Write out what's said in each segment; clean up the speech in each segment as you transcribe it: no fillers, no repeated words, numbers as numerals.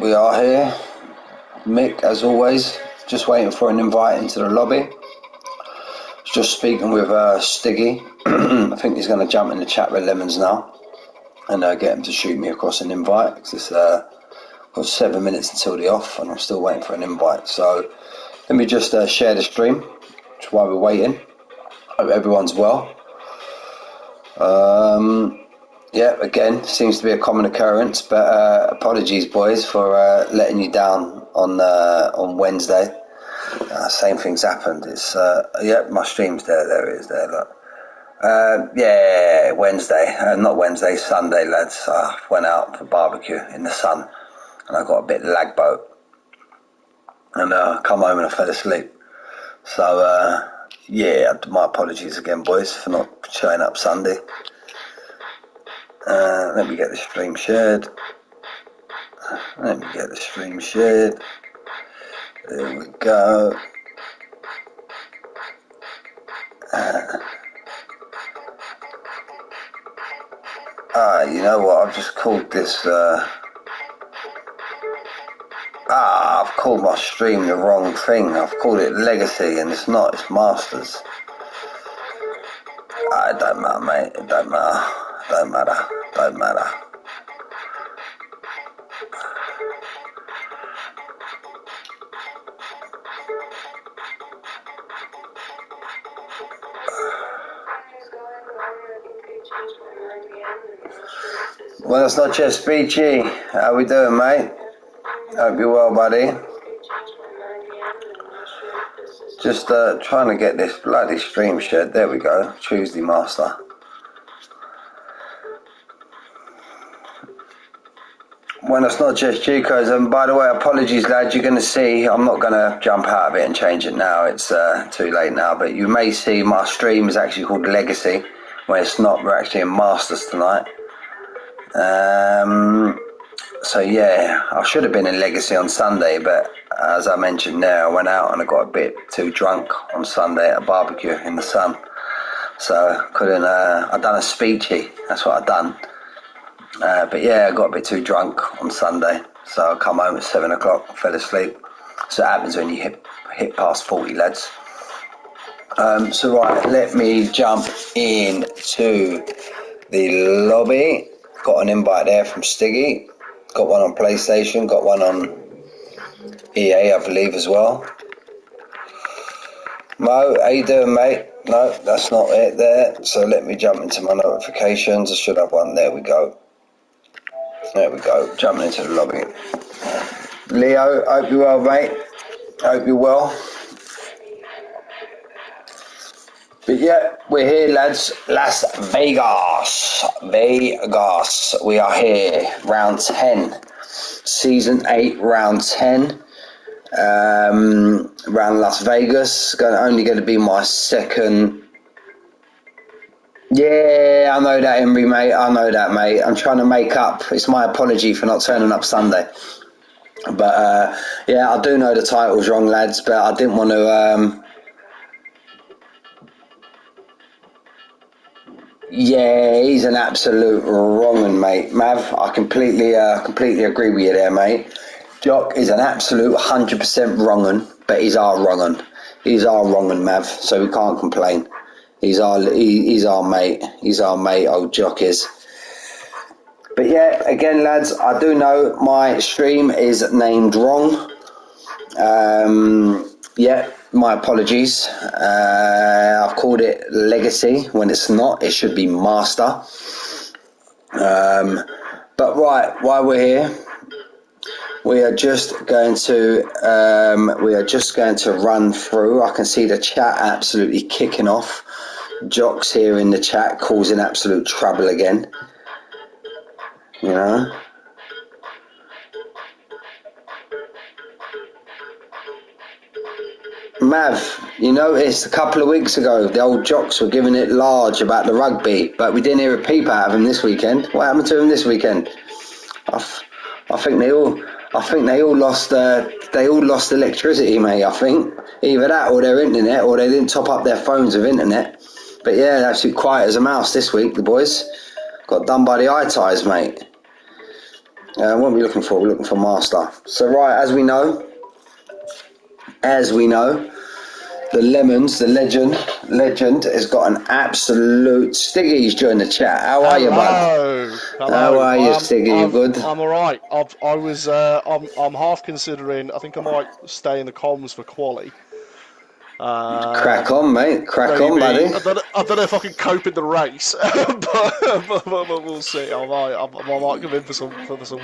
We are here, Mick, as always, just waiting for an invite into the lobby. Just speaking with Stiggy. I think he's going to jump in the chat with Lemons now and get him to shoot me across an invite, because it's got 7 minutes until the off and I'm still waiting for an invite. So let me just share the stream, which while we're waiting. Hope everyone's well. Yeah, again, seems to be a common occurrence, but apologies, boys, for letting you down on Wednesday. Same thing's happened. It's yeah, my stream's there. There it is. There, look. Yeah, Wednesday, not Wednesday, Sunday, lads. I went out for barbecue in the sun, and I got a bit lag boat, and come home and I fell asleep. So yeah, my apologies again, boys, for not showing up Sunday. Let me get the stream shared. There we go. You know what? I've just called this. I've called my stream the wrong thing. I've called it Legacy, and it's not. It's Masters. It don't matter, mate. It don't matter. Don't matter. Well, it's not just Beachy. How we doing, mate? Hope you're well, buddy. Just trying to get this bloody stream shared. There we go. Tuesday Master. Well, it's not just Chicos. And by the way, apologies, lads. You're going to see, I'm not going to jump out of it and change it now. It's too late now. But you may see my stream is actually called Legacy, when it's not. We're actually in Masters tonight. So yeah, I should have been in Legacy on Sunday, but as I mentioned there, I went out and I got a bit too drunk on Sunday at a barbecue in the sun. So couldn't. I done a speechy. That's what I done. But yeah, I got a bit too drunk on Sunday, so I come home at 7 o'clock, fell asleep. So it happens when you hit past 40, lads. So right, let me jump into the lobby. Got an invite there from Stiggy. Got one on PlayStation. Got one on EA, I believe, as well. Mo, how you doing, mate? No, that's not it there. So let me jump into my notifications. I should have one. There we go. Jumping into the lobby. Leo, hope you're well, mate. Hope you're well. But yeah, we're here, lads. Las Vegas. We are here. Round 10. Season 8, round 10. Around Las Vegas. Only going to be my second. Yeah, I know that, Emery, mate. I know that, mate. I'm trying to make up. It's my apology for not turning up Sunday. But yeah, I do know the title's wrong, lads. But I didn't want to. Yeah, he's an absolute wrong 'un, mate. Mav, I completely agree with you there, mate. Jock is an absolute 100% wrong 'un, but he's our wrong 'un. He's our wrong 'un, Mav, so we can't complain. He's our mate. He's our mate, old Jock is. But yeah, again, lads, I do know my stream is named wrong. Yeah, my apologies. I've called it Legacy when it's not. It should be Master. But right, while we're here, we are just going to run through. I can see the chat absolutely kicking off. Jock's here in the chat causing absolute trouble again. You know. Mav, you noticed a couple of weeks ago the old jocks were giving it large about the rugby, but we didn't hear a peep out of him this weekend. What happened to him this weekend? I think they all lost electricity, mate. I think either that or their internet, or they didn't top up their phones with internet. But yeah, they're absolutely quiet as a mouse this week. The boys got done by the eye ties, mate. What are we looking for? We're looking for master. So right, as we know, the Lemons, the legend has got an absolute Stiggy's joined the chat. How are you, bud? Hello, How hello. are you, Stiggy? You good? I'm all right. I'm half considering. I think I might stay in the comms for quali. Crack on, mate. Crack on, Maybe buddy. I don't know if I can cope in the race, but we'll see. I might come in for some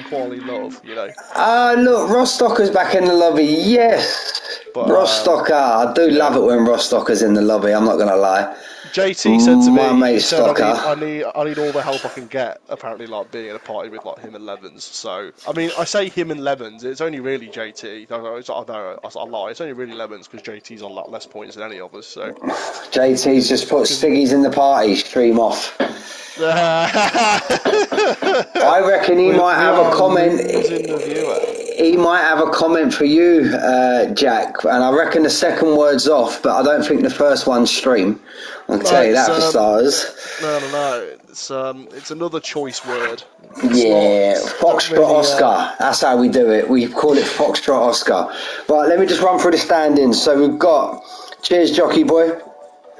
quali love, you know. Ah, look, Rostocker's back in the lobby. Yes, But Rostocker. I do love yeah. it when Rostocker's in the lobby. I'm not gonna lie. JT said to My me, mate he said, Stocker. I need all the help I can get. Apparently, like being in a party with like him and Levens. So, I mean, I say him and Levens. It's only really JT. I lie. It's only really Levens because JT's on like less points than any of us. So, JT's just put Stiggy's in the party. Stream off. I reckon he might we have a are comment. losing the viewer. He might have a comment for you, Jack. And I reckon the second word's off, but I don't think the first one's stream. I'll No, tell you that for starters. no. It's another choice word. Yeah, It's not Foxtrot really. Oscar. That's how we do it. We call it Foxtrot Oscar. Right, let me just run through the standings. So we've got, cheers, jockey boy.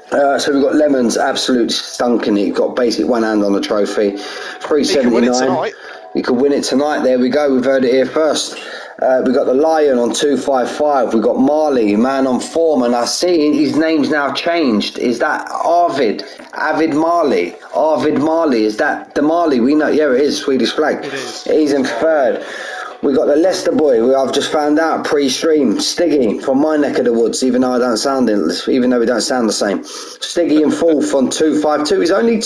So we've got Lemons, absolute stunking. He got basic one hand on the trophy, He can win it 379. tonight. He could win it tonight. There we go. We've heard it here first. We got the Lion on 255. We got Marley, man on form, and I see his name's now changed. Is that Arvid? Avid Marley. Arvid Marley. Is that the Marley? We know. Yeah, it is. Swedish flag. It is. He's in third. We got the Leicester boy, who I've just found out pre-stream, Stiggy from my neck of the woods. Even though we don't sound the same. Stiggy in fourth on 252. He's only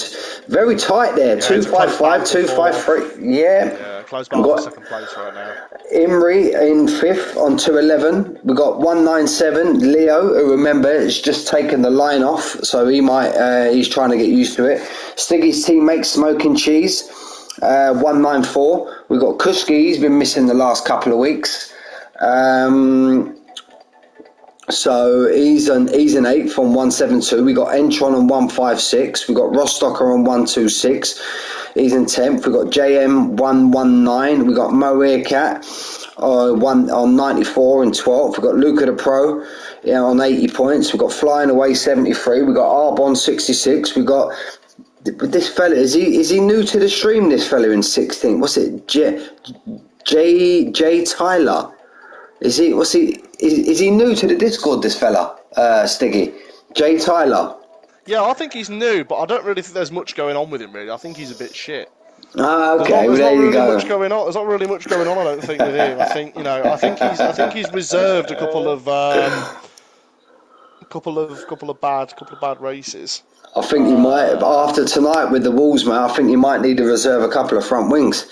very tight there. Yeah, 255, 253. Yeah, close We've battle for got second place right now. Imri in fifth on 211. We've got 197 Leo, who remember is just taken the line off, so he's trying to get used to it. Stiggy's teammate Smoking Cheese. 194. We've got Kuski, he's been missing the last couple of weeks. So he's an eighth on 172. We got Entron on 156. We got Rostocker on 126. He's in 10th. We got JM 119. We got Moir Cat on 94 in 12th. We got Luca the Pro on 80 points. We got Flying Away 73. We got Arbon 66. We got this fella, is he new to the stream, this fella in 16th? What's it? J Tyler. Is he new to the Discord, this fella? Stiggy. J Tyler. Yeah, I think he's new, but I don't really think there's much going on with him. Really, I think he's a bit shit. Okay, There's well, there not you really go. much going on. There's not really much going on. I don't think with him. I think I think he's reserved a couple of bad races. I think you might, after tonight with the Wolves, mate, I think you might need to reserve a couple of front wings.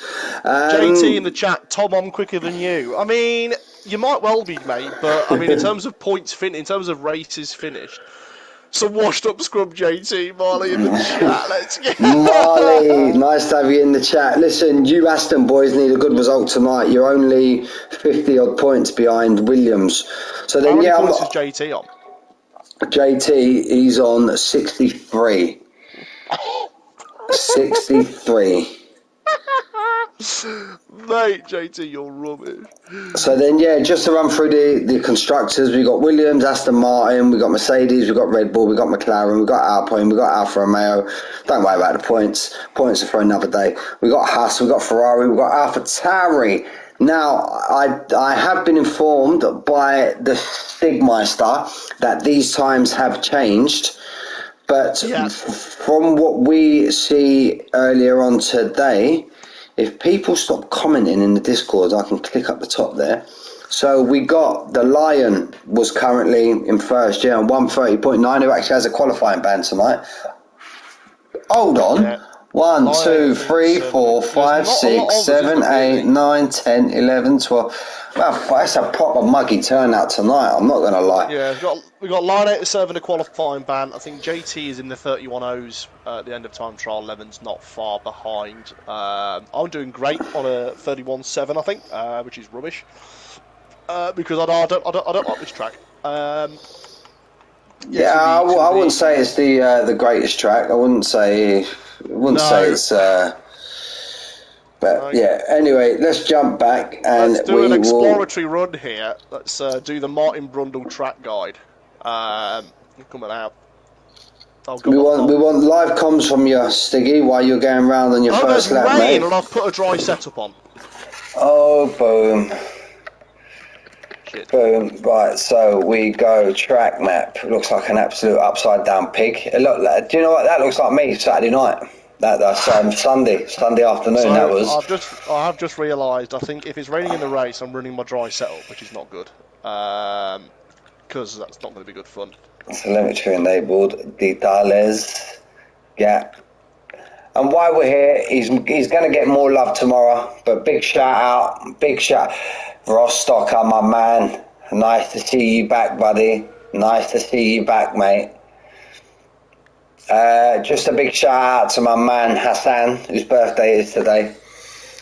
JT in the chat, Tom, I'm quicker than you. I mean, you might well be, mate, but I mean, in terms of in terms of races finished, some washed up scrub JT, Marley in the chat. Let's get Marley, nice to have you in the chat. Listen, you Aston boys need a good result tonight. You're only 50 odd points behind Williams. So then, How many points is JT on? JT, he's on 63. 63. Mate, JT, you're rubbish. So then, just to run through the constructors, we got Williams, Aston Martin, we got Mercedes, we got Red Bull, we got McLaren, we got Alpine, we got Alfa Romeo. Don't worry about the points. Points are for another day. We got Haas, we got Ferrari, we got AlphaTauri. Now, I have been informed by the Stigmeister that these times have changed. But from what we see earlier on today, if people stop commenting in the Discord, I can click up the top there. So we got the Lion was currently in first, on 130.9, who actually has a qualifying ban tonight. Hold on. Yeah. 1, 2, 3, 4, 5, 6, 7, 8, 9, 10, 11, 12. Well, that's a proper muggy turnout tonight, I'm not going to lie. Yeah, we've got Line 8 serving a qualifying ban. I think JT is in the 31.0s at the end of time trial. Levin's not far behind. I'm doing great on a 31.7, I think, which is rubbish. Because I don't like this track. I wouldn't say it's the greatest track. I wouldn't say it's But yeah, anyway, let's jump back and let's do an exploratory run here. Let's do the Martin Brundle track guide. Coming out. We want live comms from you, Stiggy, while you're going round on your first lap, mate. And I've put a dry setup on. Oh, boom. Shit. Boom. Right, so we go track map. Looks like an absolute upside down pig. Do you know what? That looks like me Saturday night. That's Sunday afternoon. So that was. I have just realised. I think if it's raining in the race, I'm running my dry setup, which is not good. Because that's not going to be good fun. Telemetry enabled. Detales. Gap. And while we're here, he's going to get more love tomorrow. But big shout. Rostocker, my man. Nice to see you back, buddy. Nice to see you back, mate. Just a big shout out to my man Hassan, whose birthday is today.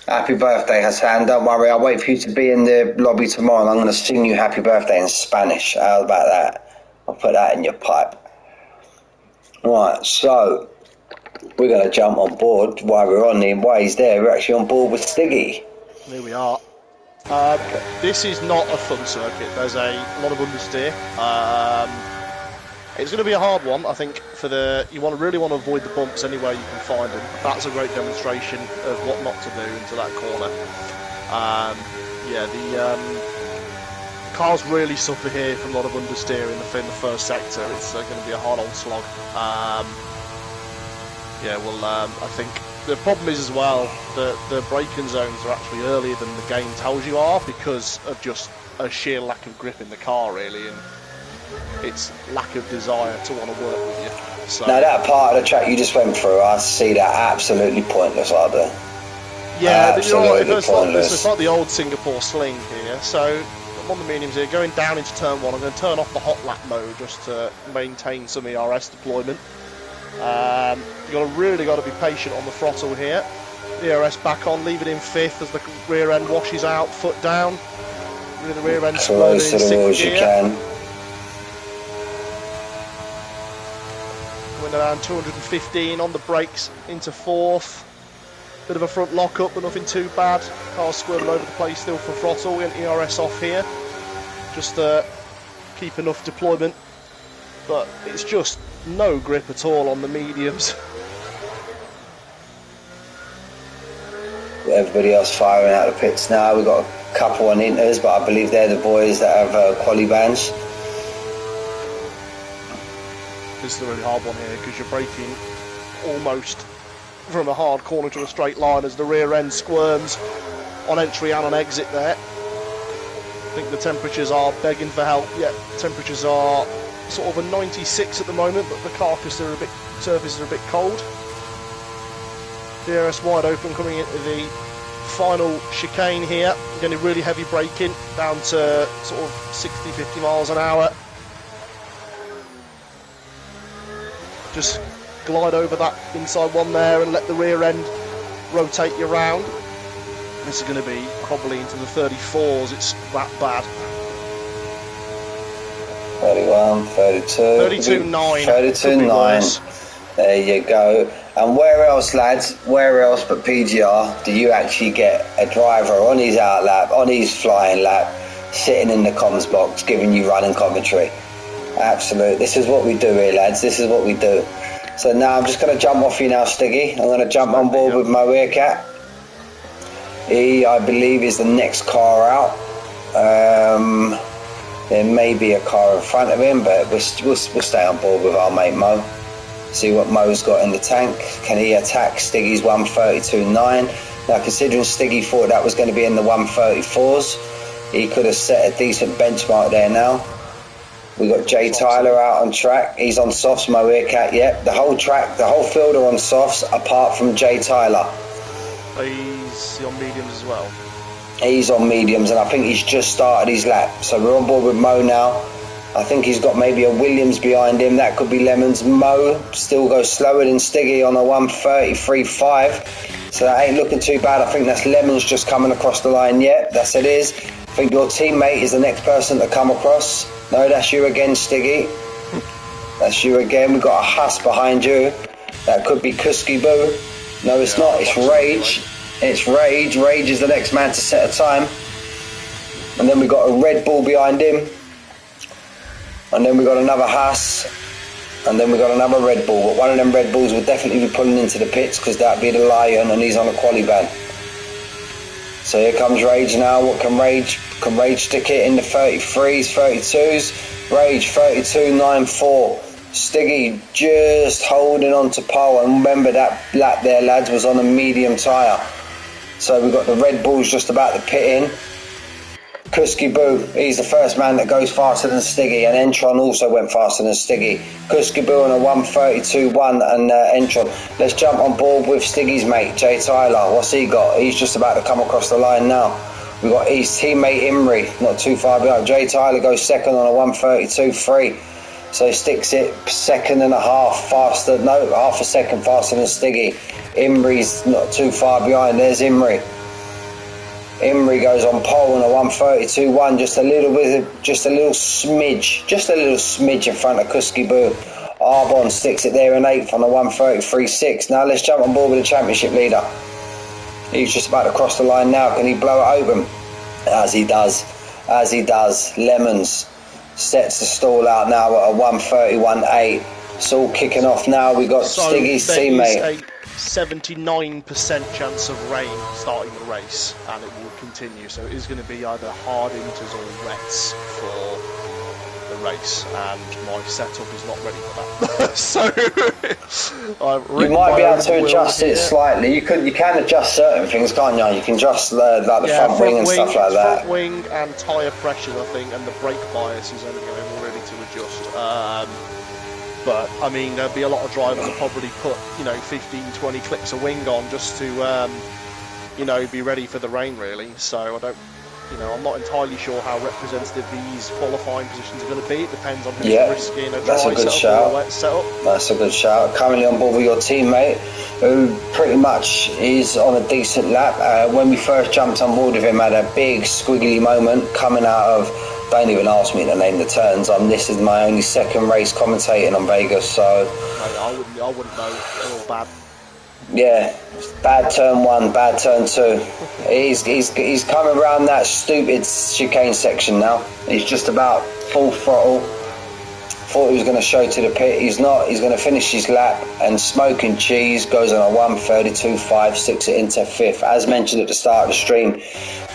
Happy birthday, Hassan. Don't worry, I'll wait for you to be in the lobby tomorrow and I'm going to sing you happy birthday in Spanish. How about that? I'll put that in your pipe. Right, so we're going to jump on board while we're on the ways there. We're actually on board with Stiggy. Here we are. This is not a fun circuit. There's a lot of understeer. It's going to be a hard one, I think. You really want to avoid the bumps anywhere you can find them. That's a great demonstration of what not to do into that corner. The cars really suffer here from a lot of understeer in the first sector. It's going to be a hard old slog. I think the problem is as well that the braking zones are actually earlier than the game tells you are because of just a sheer lack of grip in the car, really, and its lack of desire to want to work with you. So, now that part of the track you just went through, I see that absolutely pointless, are they? Yeah, it's like the old Singapore sling here. So I'm on the mediums here, going down into turn 1. I'm going to turn off the hot lap mode just to maintain some ERS deployment. You've really got to be patient on the throttle here. ERS back on, leave it in 5th as the rear end washes out, foot down. Really the rear end close to the wall as you can. Going around 215 on the brakes into 4th. Bit of a front lock up, but nothing too bad. Car's squirming over the place still for throttle. Getting ERS off here. Just keep enough deployment. But it's just no grip at all on the mediums. Everybody else firing out the pits now. We've got a couple on inters, but I believe they're the boys that have quali bands. This is a really hard one here because you're braking almost from a hard corner to a straight line as the rear end squirms on entry and on exit there. I think the temperatures are begging for help. Yeah, temperatures are sort of a 96 at the moment, but the surfaces are a bit cold. DRS wide open coming into the final chicane here. Getting really heavy braking down to sort of 60-50 miles an hour. Just glide over that inside one there and let the rear end rotate you round. This is going to be probably into the 34s, it's that bad. 31, 32. 32.9. 32.9. There you go. And where else, lads, where else but PGR do you actually get a driver on his out lap, on his flying lap, sitting in the comms box giving you running commentary? Absolutely. This is what we do here, lads. This is what we do. So now I'm just going to jump off you now, Stiggy. I'm going to jump on board with my rear cat. He, I believe, is the next car out. There may be a car in front of him, but we'll stay on board with our mate Mo. See what Mo's got in the tank. Can he attack Stiggy's 132.9? Now, considering Stiggy thought that was going to be in the 134s, he could have set a decent benchmark there now. We got Jay Tyler out on track. He's on softs, Mo Earcat. Yep, the whole track, the whole field are on softs, apart from Jay Tyler. He's on mediums as well. He's on mediums, and I think he's just started his lap. So we're on board with Mo now. I think he's got maybe a Williams behind him. That could be Lemons. Mo still goes slower than Stiggy on a 133.5. So that ain't looking too bad. I think that's Lemons just coming across the line. Yep, that's it is. I think your teammate is the next person to come across. No, that's you again, Stiggy. That's you again. We've got a Huss behind you. That could be Kuski Boo. No, it's not. It's Rage. It's Rage. Rage is the next man to set a time. And then we got a Red Bull behind him. And then we got another Haas. And then we got another Red Bull. But one of them Red Bulls will definitely be pulling into the pits because that'd be the Lion and he's on a quali ban. So here comes Rage now. What can Rage? Can Rage stick it in the 33s, 32s? Rage 32.94. Stiggy just holding on to pole. And remember that lap there, lads, was on a medium tyre. So we've got the Red Bulls just about to pit in. Kuski Boo, he's the first man that goes faster than Stiggy, and Entron also went faster than Stiggy. Kuski Boo on a 1:32.1 and Entron. Let's jump on board with Stiggy's mate, Jay Tyler. What's he got? He's just about to come across the line now. We've got his teammate Imri, not too far behind. Jay Tyler goes second on a 1:32.3. So he sticks it second and a half faster, no, half a second faster than Stiggy. Imri's not too far behind. There's Imri. Imri goes on pole on a 1:32.1, just a little smidge in front of Kuski Boo. Arbon sticks it there in 8th on a 1:33.6. Now let's jump on board with the championship leader. He's just about to cross the line now. Can he blow it open? As he does. Lemons sets the stall out now at a 1:31.8. It's all kicking off now. We got Stiggy's teammate. 79% chance of rain starting the race, and it will continue, so it is going to be either hard inters or wets for the race, and my setup is not ready for that. So you might be able to adjust it slightly. You can adjust certain things, can't you? You can adjust like the front wing and stuff like that. Front wing and tyre pressures, I think, and the brake bias is only going to be ready to adjust. But I mean, there'll be a lot of drivers that probably put 15-20 clips of wing on just to be ready for the rain, really. So I don't, I'm not entirely sure how representative these qualifying positions are going to be. It depends on who's risking a dry setup or a wet setup. That's a good shout. Currently on board with your teammate, who pretty much is on a decent lap. When we first jumped on board with him, had a big squiggly moment coming out of. Don't even ask me to name the turns. This is my only second race commentating on Vegas, so I wouldn't know. They're all bad. Yeah, bad turn 1, bad turn 2. He's coming around that stupid chicane section now. He's just about full throttle. Thought he was going to show to the pit. He's not. He's going to finish his lap, and Smoking Cheese goes on a 1:32.5, sticks it into 5th. As mentioned at the start of the stream,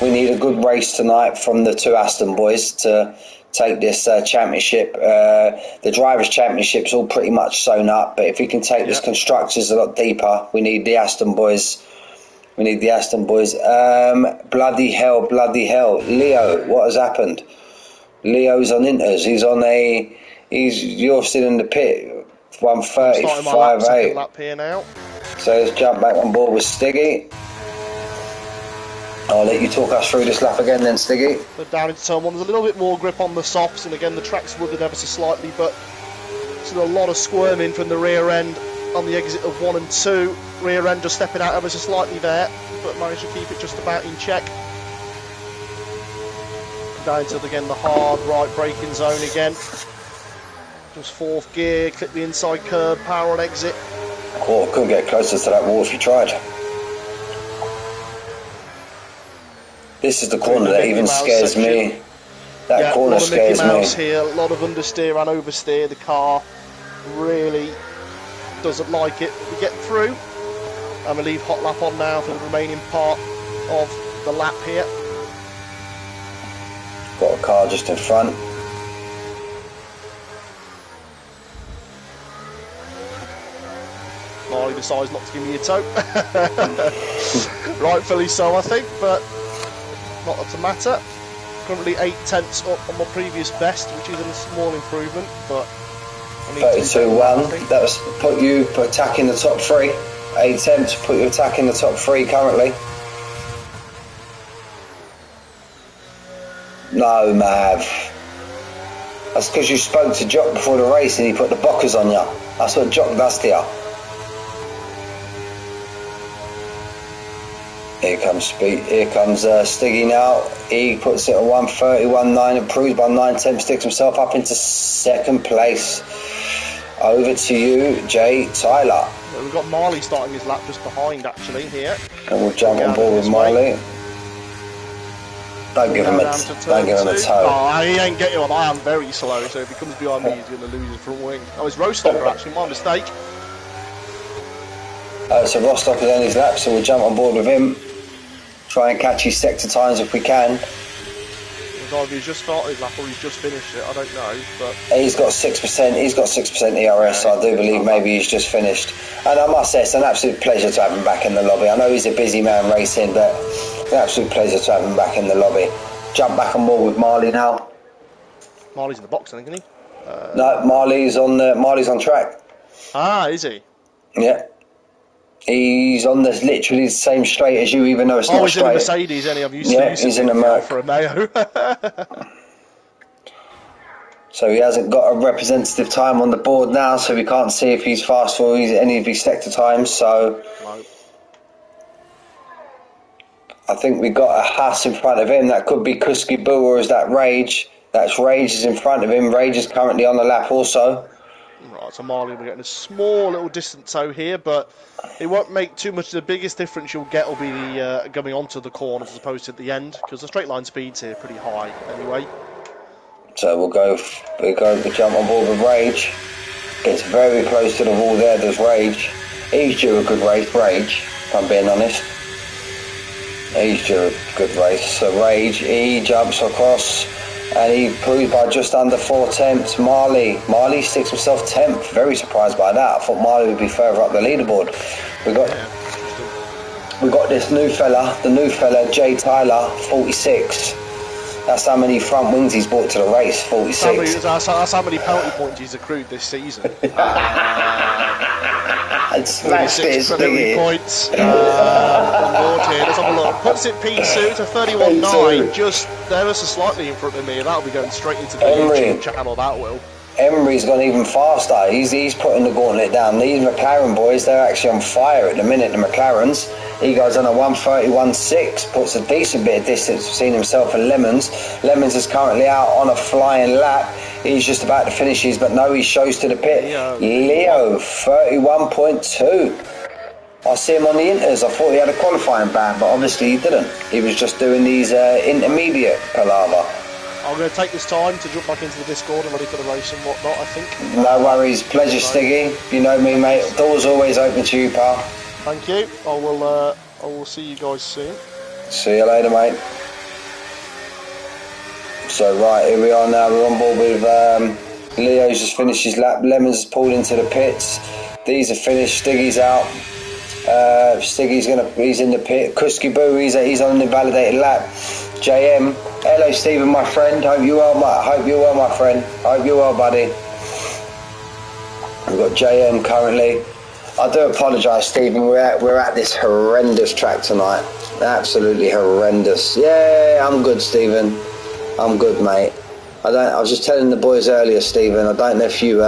we need a good race tonight from the 2 Aston boys to take this championship. The Drivers' Championship's all pretty much sewn up, but if we can take this Constructors a lot deeper, we need the Aston boys. Bloody hell. Leo, what has happened? Leo's on Inters. You're still in the pit. 1:35.8. Lap here now. So let's jump back on board with Stiggy. I'll let you talk us through this lap again then, Stiggy. But down into turn 1, there's a little bit more grip on the softs, and again the track's wooded ever so slightly, but still a lot of squirming from the rear end on the exit of 1 and 2. Rear end just stepping out ever so slightly there, but managed to keep it just about in check. Down to again the hard right braking zone again. Just 4th gear, clip the inside curb, power on exit. Oh, couldn't get closer to that wall if you tried. This is the corner that even scares me. That corner scares me. Here, a lot of understeer and oversteer. The car really doesn't like it. We get through, and we leave hot lap on now for the remaining part of the lap here. Got a car just in front. Marley decides not to give me a tow. Rightfully so, I think, but not to matter. Currently 8/10 up on my previous best, which is a small improvement, but 32.1. That was put you attacking the top 3. 8/10 put you attacking the top 3 currently. No, Mav. That's because you spoke to Jock before the race and he put the bockers on you. That's what Jock does to you. Here comes Stiggy now. He puts it at 1:31.9, improves by 9/10, sticks himself up into 2nd place. over to you, Jay Tyler. Well, we've got Marley starting his lap just behind, actually, here. And we'll jump on board with Marley. Don't give him a toe. Oh, he ain't getting one. I am very slow, so if he comes behind me, he's going to lose his front wing. Oh, it's Rostocker, actually. My mistake. So Rostock is on his lap, so we'll jump on board with him. Try and catch his sector times if we can. Either he's just started his lap or he's just finished it. I don't know, but he's got 6%. He's got 6% ERS. So I do believe maybe he's just finished. And I must say, it's an absolute pleasure to have him back in the lobby. I know he's a busy man racing, but it's an absolute pleasure to have him back in the lobby. Jump back on board with Marley now. Marley's in the box, I think, isn't he? No, Marley's on track. Ah, is he? Yeah. He's on literally the same straight as you, even though it's not straight. Oh, he's in a Mercedes, isn't he? I'm used to he's in a Merc. For a Mayo. So he hasn't got a representative time on the board now, so we can't see if he's fast for any of his sector times. So no. I think we got a Haas in front of him. That could be Kuski Boo, or is that Rage? That's Rage is in front of him. Rage is currently on the lap also. Right, so Marley will be getting a small little distance toe here, but it won't make too much. The biggest difference you'll get will be the going onto the corners as opposed to at the end, because the straight line speeds here are pretty high anyway. So we'll jump on board with Rage. Gets very close to the wall there, does Rage. He's due a good race, Rage, if I'm being honest. He's due a good race. So Rage, he jumps across and he proves by just under 4 tenths. Marley sticks himself 10th. Very surprised by that. I thought Marley would be further up the leaderboard. We got this new fella, Jay Tyler, 46. That's how many front wings he's brought to the race, 46. That's how many penalty points he's accrued this season. Smashed it, penalty points on board here. Let's have a look. Puts it P2 to 31.9, just ever so slightly in front of me. That'll be going straight into the YouTube channel, that will. Emery's gone even faster. He's putting the gauntlet down. These McLaren boys, they're actually on fire at the minute, the McLarens. He goes on a 1:31.6, puts a decent bit of distance between himself and Lemons. Lemons is currently out on a flying lap. He's just about to finish his, but no, he shows to the pit. Leo 31.2. I see him on the inters. I thought he had a qualifying ban, but obviously he didn't. He was just doing these intermediate palaver. I'm going to take this time to jump back into the Discord and ready for the race and whatnot, I think. No worries. Pleasure, Stiggy. You know me, mate. Door's always open to you, pal. Thank you. I will see you guys soon. See you later, mate. So, right, here we are now. We're on board with Leo's just finished his lap. Lemons has pulled into the pits. These are finished. Stiggy's out. Stiggy's he's in the pit. Kuski Boo, he's on the invalidated lap. JM, hello Stephen, my friend. Hope you're well, my friend. Hope you're well, buddy. We've got JM currently. I do apologise, Stephen. We're at this horrendous track tonight. Absolutely horrendous. Yeah, I'm good, Stephen. I'm good, mate. I was just telling the boys earlier, Stephen. I don't know if you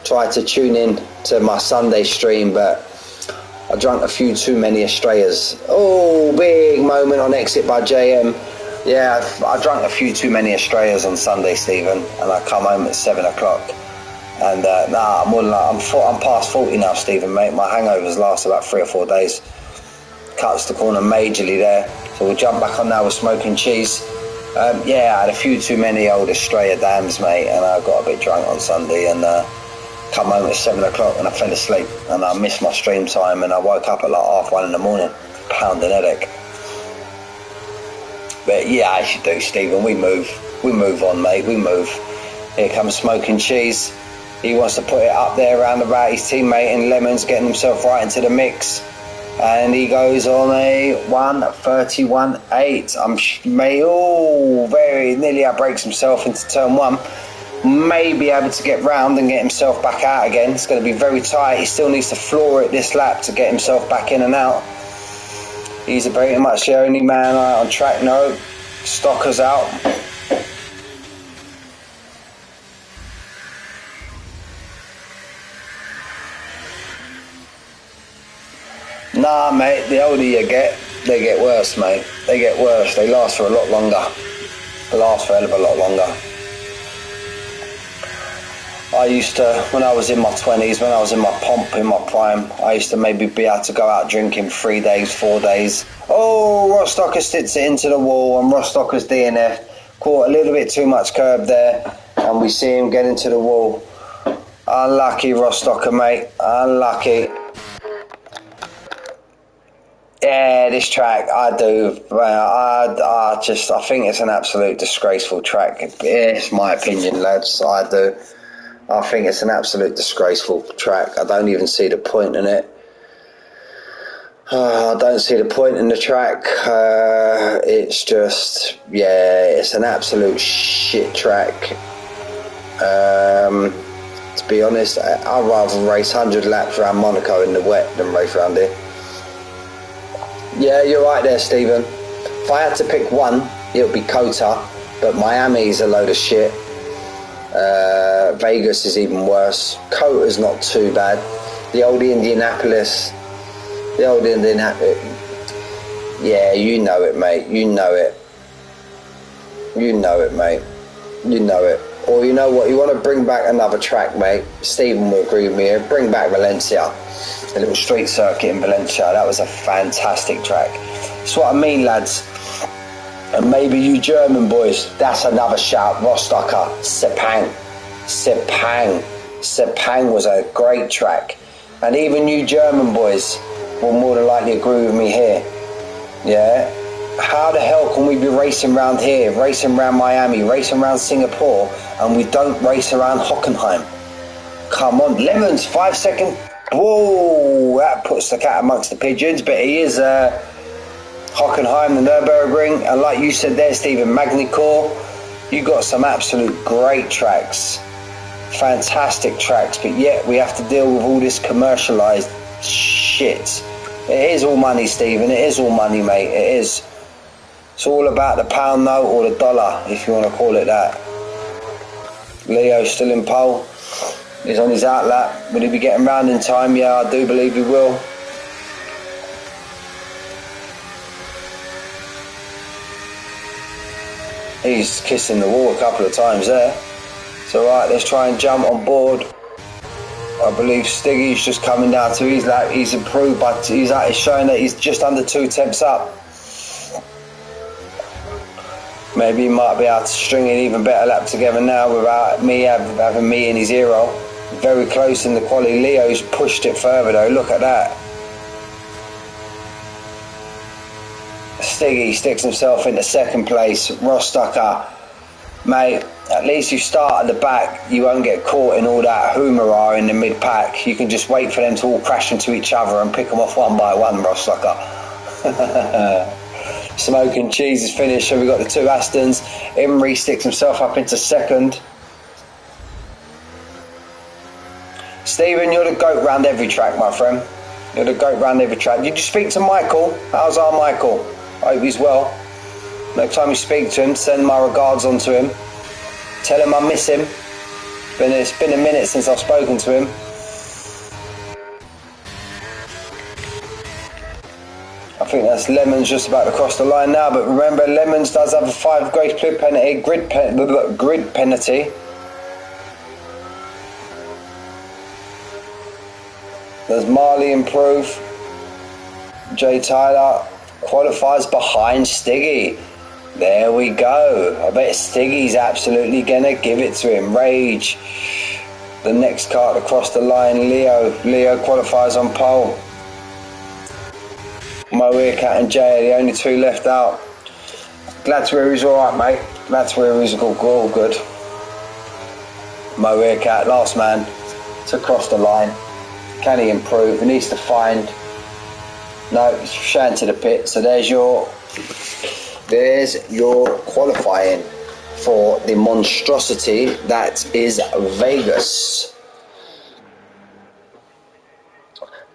tried to tune in to my Sunday stream, but I drank a few too many Estrellas. Oh, big moment on exit by JM. Yeah, I drank a few too many Estrellas on Sunday, Stephen, and I come home at 7 o'clock. And I'm past 40 now, Stephen, mate. My hangovers last about 3 or 4 days. Cuts the corner majorly there. So we'll jump back on now with smoking cheese. Yeah, I had a few too many old Estrella dams, mate, and I got a bit drunk on Sunday and come home at 7 o'clock and I fell asleep and I missed my stream time and I woke up at like 1:30 in the morning, pounding headache. But yeah, as you do, Stephen, we move on, mate, we move. Here comes smoking cheese. He wants to put it up there around about his teammate, and Lemon's getting himself right into the mix. And he goes on a 1:31.8. Very nearly outbreaks himself into turn 1. May be able to get round and get himself back out again. It's going to be very tight. He still needs to floor it this lap to get himself back in and out. He's pretty much the only man on track. No, Stocker's out. Nah, mate, the older you get, they get worse, mate. They get worse. They last for a lot longer. They last for a hell of a lot longer. I used to, when I was in my 20s, when I was in my pomp, in my prime, I used to maybe be able to go out drinking 3 days, 4 days. Oh, Rostocker sticks it into the wall and Rostocker's DNF. Caught a little bit too much curb there and we see him get into the wall. Unlucky Rostocker, mate. Unlucky. Yeah, this track, I do. I think it's an absolute disgraceful track. It's my opinion, lads. I do. I think it's an absolute disgraceful track. I don't even see the point in it. I don't see the point in the track. It's just, yeah, it's an absolute shit track. To be honest, I'd rather race 100 laps around Monaco in the wet than race around here. Yeah, you're right there, Stephen. If I had to pick one, it would be Kota, but Miami's a load of shit. Vegas is even worse. Kota's not too bad. The old Indianapolis. Yeah, you know it, mate. You know it. You know it, mate. You know it. Or you know what? You want to bring back another track, mate. Stephen will agree with me here. Bring back Valencia. A little street circuit in Valencia. That was a fantastic track. That's what I mean, lads. And maybe you German boys, that's another shout. Rostocker, Sepang. Sepang was a great track. And even you German boys will more than likely agree with me here. Yeah? How the hell can we be racing around here, racing around Miami, racing around Singapore, and we don't race around Hockenheim? Come on, Lemons, 5 second. Whoa, that puts the cat amongst the pigeons, but he is Hockenheim, the Nürburgring, and like you said there, Stephen, Magny-Cours, you got some absolute great tracks, fantastic tracks, but yet we have to deal with all this commercialised shit. It is all money, Stephen, it is all money, mate, it is. It's all about the pound note or the dollar, if you want to call it that. Leo's still in pole. He's on his outlap. Will he be getting round in time? Yeah, I do believe he will. He's kissing the wall a couple of times there. It's alright, let's try and jump on board. I believe Stiggy's just coming down to his lap. He's improved, but he's showing that he's just under 2 temps up. Maybe he might be able to string an even better lap together now without me having me in his hero. Very close in the quali. Leo's pushed it further though, look at that. Stiggy sticks himself into second place. Rostocker, mate, at least you start at the back, you won't get caught in all that hoomara in the mid-pack. You can just wait for them to all crash into each other and pick them off one by one, Rostocker. Smoke and cheese is finished, so we've got the 2 Astons. Imrie sticks himself up into second. Stephen, you're the goat round every track, my friend. You're the goat round every track. Did you speak to Michael? How's our Michael? I hope he's well. Next time you speak to him, send my regards on to him. Tell him I miss him. It's been a minute since I've spoken to him. I think that's Lemons just about to cross the line now, but remember, Lemons does have a 5 grid penalty, grid penalty. Does Marley improve? Jay Tyler qualifies behind Stiggy. There we go. I bet Stiggy's absolutely gonna give it to him. Rage. The next car to cross the line, Leo qualifies on pole. Moeerkat and Jay are the only 2 left out. Glad to hear he's alright, mate. Glad to hear he's all good. Moeerkat, last man to cross the line. Can he improve? He needs to find. No, he's shouting to the pit. So there's your qualifying for the monstrosity that is Vegas.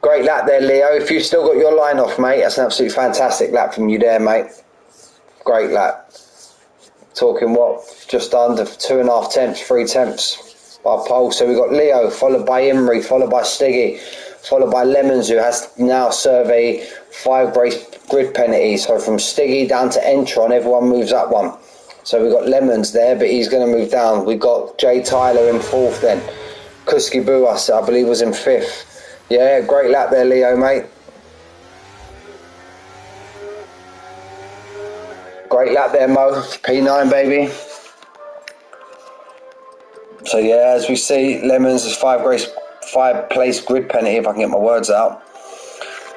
Great lap there, Leo. If you've still got your line off, mate, that's an absolutely fantastic lap from you there, mate. Great lap. Talking what? Just under 2.5 temps, 3 temps by pole. So we've got Leo, followed by Imrie, followed by Stiggy, followed by Lemons, who has now served a 5 race grid penalty. So from Stiggy down to Entron, everyone moves up one. So we've got Lemons there, but he's going to move down. We've got Jay Tyler in 4th then. Kuski Buas, I believe, was in 5th. Yeah, great lap there, Leo, mate. Great lap there, Mo. P9, baby. So yeah, as we see, Lemons is 5-place grid penalty, if I can get my words out.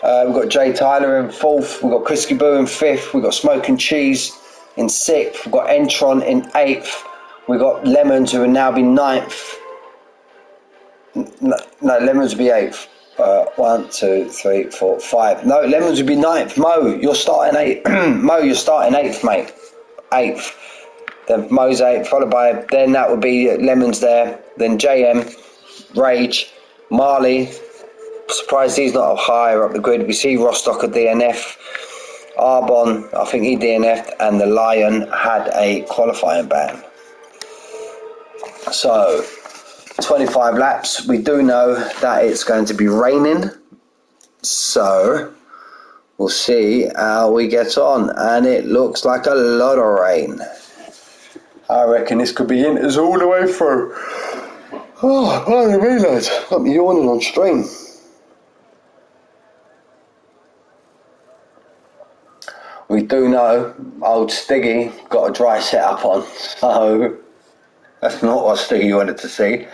We've got Jay Tyler in 4th. We've got Kuski Boo in 5th. We've got Smoke and Cheese in 6th. We've got Entron in 8th. We've got Lemons, who will now be 9th. No, Lemons will be 8th. 1, 2, 3, 4, 5. No, Lemons will be 9th. Mo, you're starting 8th. Mo, you're starting 8th, mate. 8th. Then Mo's 8th, followed by, then that would be Lemons there. Then JM, Rage, Marley. Surprised he's not higher up the grid. We see Rostock at DNF. Arbon, I think he DNF'd, and the Lion had a qualifying ban. So 25 laps. We do know that it's going to be raining, so we'll see how we get on, and it looks like a lot of rain. I reckon this could be Inters all the way through. Oh, I didn't realise. Got me yawning on stream. We do know old Stiggy got a dry setup on, so that's not what Stiggy wanted to see.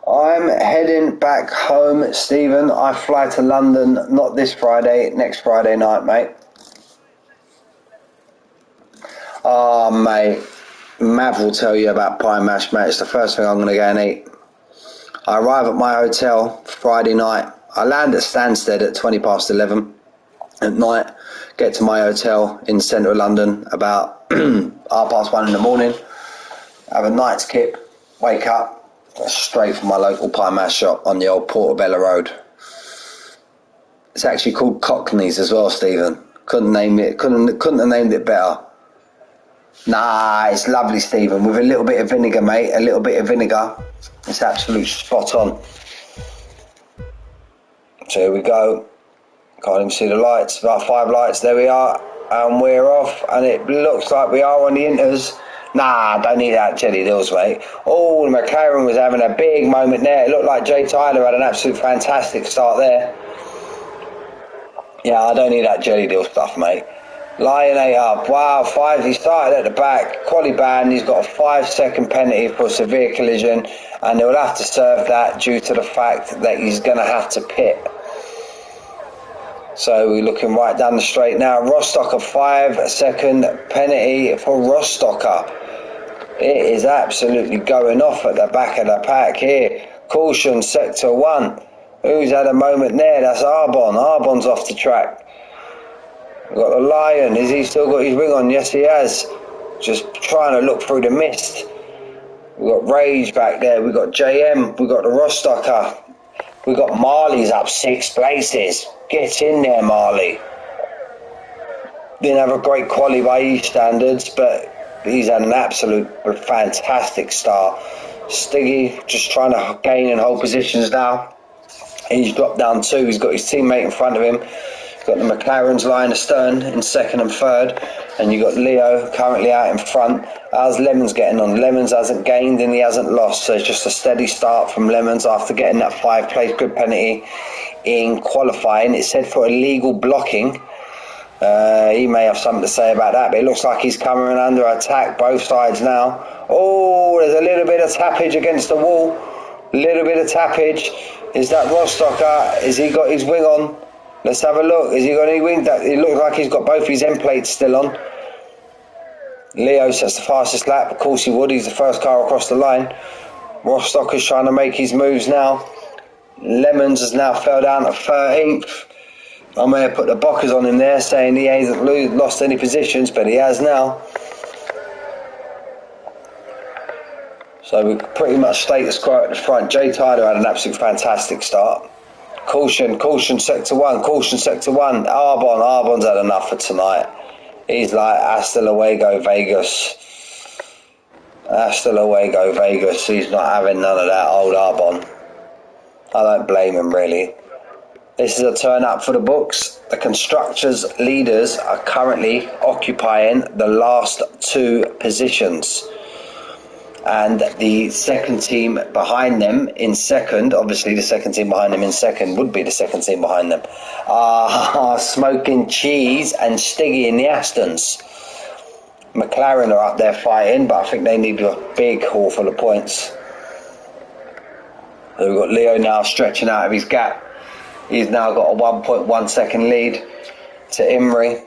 I'm heading back home, Stephen. I fly to London not this Friday, next Friday night, mate. Oh, mate. Mav will tell you about pie mash, mate. It's the first thing I'm going to go and eat. I arrive at my hotel Friday night. I land at Stansted at 11:20 at night. Get to my hotel in the centre of London about 1:30 in the morning. Have a night's kip. Wake up. Straight from my local pie mash shop on the old Portobello Road. It's actually called Cockney's as well, Stephen. Couldn't name it. Couldn't have named it better. Nah, it's lovely, Stephen. With a little bit of vinegar, mate. A little bit of vinegar. It's absolutely spot on. So here we go. Can't even see the lights. About 5 lights. There we are. And we're off. And it looks like we are on the Inters. Nah, don't need that jelly deals, mate. Oh, the McLaren was having a big moment there. It looked like Jay Tyler had an absolute fantastic start there. Yeah, I don't need that jelly deal stuff, mate. Lion 8 up. Wow, 5. He started at the back. Quali ban. He's got a 5-second penalty for severe collision. And he'll have to serve that due to the fact that he's going to have to pit. So we're looking right down the straight now. Rostocker, 5-second penalty for Rostocker. It is absolutely going off at the back of the pack here. Caution, sector 1. Who's had a moment there? That's Arbon. Arbon's off the track. We've got the Lion. Has he still got his wing on? Yes, he has. Just trying to look through the mist. We've got Rage back there. We've got JM. We've got the Rostocker. We've got Marley's up 6 places. Get in there, Marley. Didn't have a great quali by his standards, but he's had an absolute fantastic start. Stiggy just trying to gain and hold positions now. He's dropped down 2. He's got his teammate in front of him. He's got the McLaren's line astern in 2nd and 3rd. And you've got Leo currently out in front. How's Lemons getting on? Lemons hasn't gained and he hasn't lost. So it's just a steady start from Lemons after getting that 5-place grid penalty in qualifying. It said for illegal blocking. He may have something to say about that, but it looks like he's coming under attack both sides now. Oh, there's a little bit of tappage against the wall. Little bit of tappage. Is that Rostocker? Has he got his wing on? Let's have a look. Has he got any wing? It looks like he's got both his end plates still on. Leo sets the fastest lap. Of course he would. He's the first car across the line. Rostocker's trying to make his moves now. Lemons has now fell down to 13th. I may have put the Bockers on him there, saying he hasn't lost any positions, but he has now. So we're pretty much status quo at the front. Jay Tyler had an absolute fantastic start. Caution, sector 1, caution, sector 1. Arbon's had enough for tonight. He's like, hasta luego, Vegas. Hasta luego, Vegas. He's not having none of that, old Arbon. I don't blame him, really. This is a turn up for the books. The constructors' leaders are currently occupying the last two positions. And the second team behind them in second, obviously the second team behind them in second would be the second team behind them, are Smoking Cheese and Stiggy in the Astons. McLaren are up there fighting, but I think they need a big haul full of points. We've got Leo now stretching out of his gap. He's now got a 1.1 second lead to Imrie,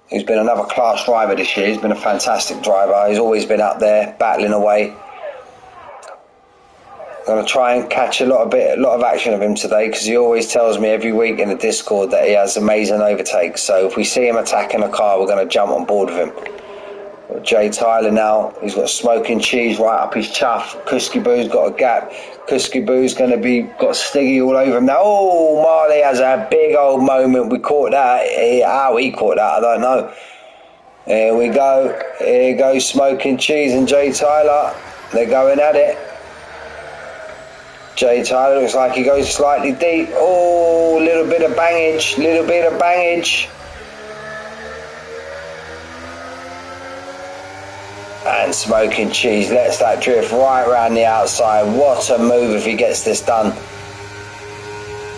who's been another class driver this year. He's been a fantastic driver. He's always been up there battling away. I'm going to try and catch a lot of action of him today, because he always tells me every week in the Discord that he has amazing overtakes. So if we see him attacking a car, we're going to jump on board with him. Got Jay Tyler now. He's got Smoking Cheese right up his chuff. Kusky Boo's got a gap. Kusky Boo's got Stiggy all over him now. Oh, Marley has a big old moment. We caught that. How he caught that, I don't know. Here we go. Here goes Smoking Cheese and Jay Tyler. They're going at it. Jay Tyler looks like he goes slightly deep. Oh, little bit of bangage. And Smoking Cheese lets that drift right around the outside. What a move if he gets this done.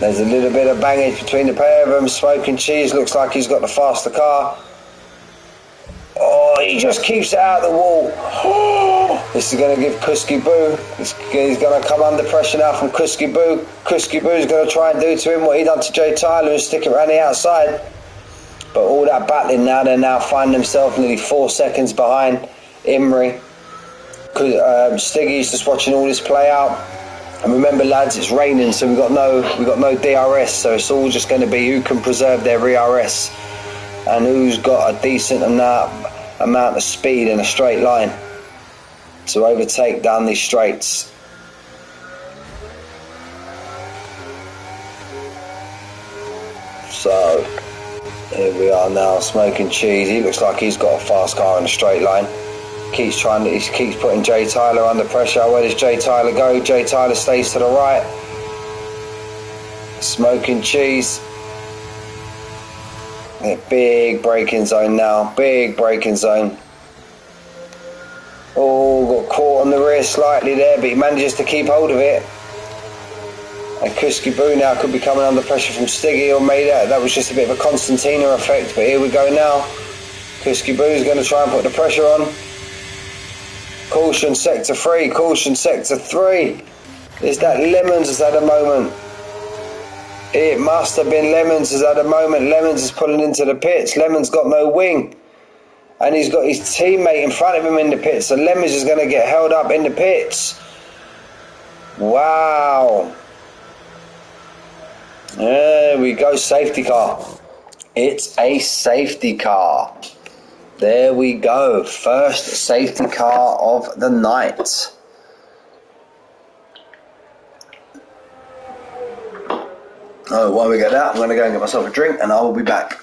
There's a little bit of bangage between the pair of them. Smoking Cheese looks like he's got the faster car. Oh, he just keeps it out of the wall. Oh, this is going to give Kusky Boo. He's going to come under pressure now from Kusky Boo. Kusky Boo's going to try and do to him what he done to Jay Tyler and stick it around the outside. But all that battling now, they now find themselves nearly 4 seconds behind Imrie. Stiggy's just watching all this play out. And remember, lads, it's raining, so we've got no DRS, so it's all just going to be who can preserve their ERS and who's got a decent amount of speed in a straight line to overtake down these straights. So here we are now. Smoking Cheese, he looks like he's got a fast car in a straight line. He keeps putting Jay Tyler under pressure. Where does Jay Tyler go? Jay Tyler stays to the right. Smoking Cheese. A big braking zone now. Big braking zone. Oh, got caught on the rear slightly there, but he manages to keep hold of it. And Kusky Boo now could be coming under pressure from Stiggy, or maybe that was just a bit of a Constantina effect. But here we go now. Kusky Boo's going to try and put the pressure on. Caution sector 3, caution sector 3. Is that Lemons has had a moment? It must have been Lemons has had a moment. Lemons is pulling into the pits. Lemons got no wing. And he's got his teammate in front of him in the pits. So Lemons is going to get held up in the pits. Wow. There we go, safety car. It's a safety car. There we go, first safety car of the night. Oh, while we get that, I'm going to go and get myself a drink and I will be back.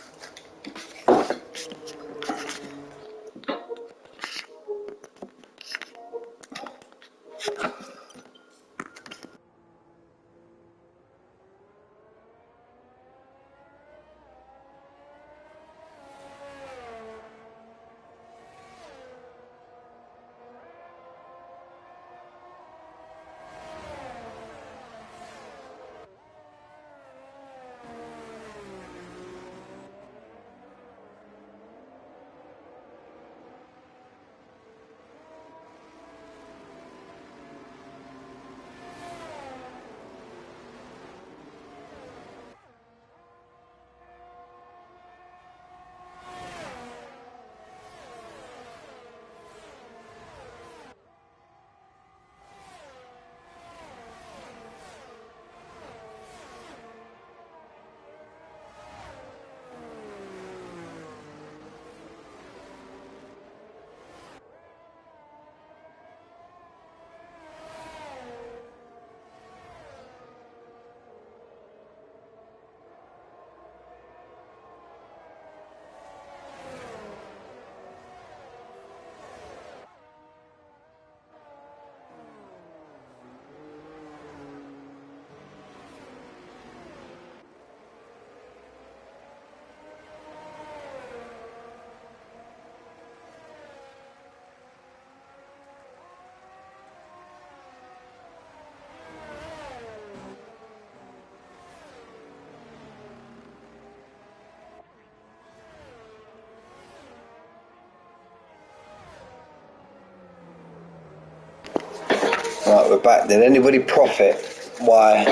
Right, we're back. Did anybody profit why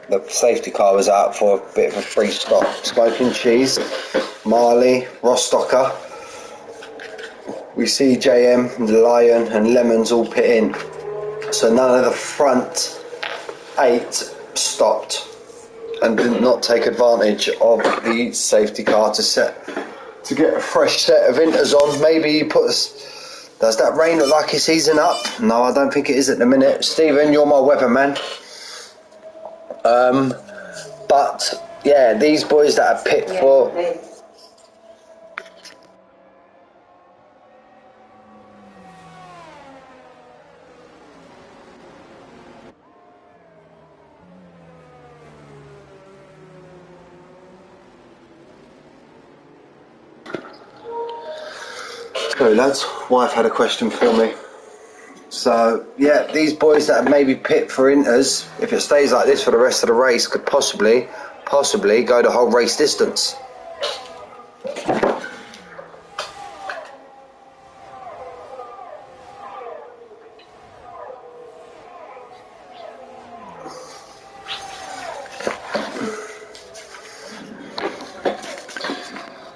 the safety car was out for a bit of a free stop? Smoking Cheese, Marley, Rostocker. We see JM, the Lion and Lemons all pit in. So none of the front 8 stopped and did not take advantage of the safety car to get a fresh set of inters on. Maybe you put us. Does that rain look like it's easing up? No, I don't think it is at the minute. Stephen, you're my weatherman. But yeah, these boys that are pit for. Sorry lads, wife had a question for me. So yeah, these boys that maybe pit for inters, if it stays like this for the rest of the race, could possibly go the whole race distance.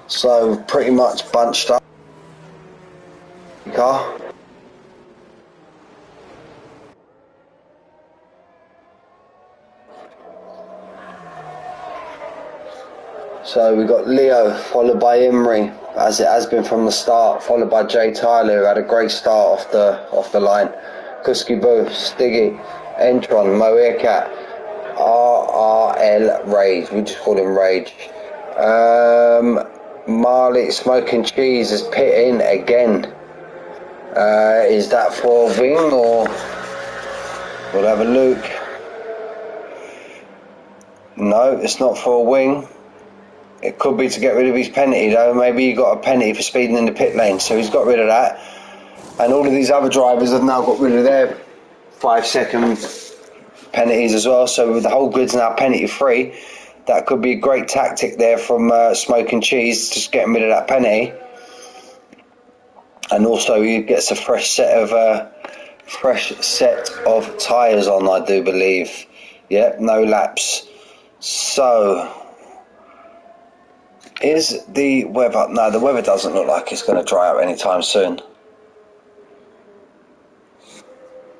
So pretty much bunched up car. So we've got Leo, followed by Emery, as it has been from the start, followed by Jay Tyler, who had a great start off the line. Kuski Boo, Stiggy, Entron, Moecat, RRL Rage, we just call him Rage. Marley Smoking Cheese is pitting again. Is that for a wing or we'll have a look? No, it's not for a wing. It could be to get rid of his penalty though. Maybe he got a penalty for speeding in the pit lane, so he's got rid of that. And all of these other drivers have now got rid of their 5-second penalties as well, so the whole grid's now penalty free. That could be a great tactic there from Smoking Cheese, just getting rid of that penalty. And also he gets a fresh set of tyres on, I do believe. Yep, no laps. So is the weather? No, the weather doesn't look like it's going to dry up anytime soon.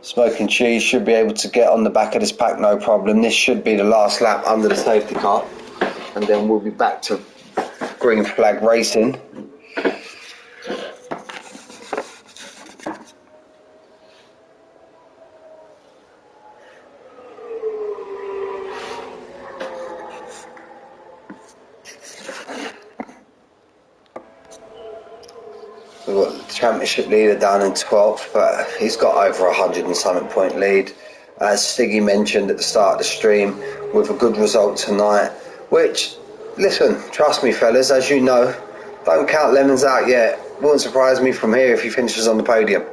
Smoking Cheese should be able to get on the back of this pack, no problem. This should be the last lap under the safety car, and then we'll be back to green flag racing. We've got the championship leader down in 12th, but he's got over 100 and something point lead. As Stiggy mentioned at the start of the stream, with a good result tonight, which, listen, trust me fellas, as you know, don't count Lemons out yet. Wouldn't surprise me from here if he finishes on the podium.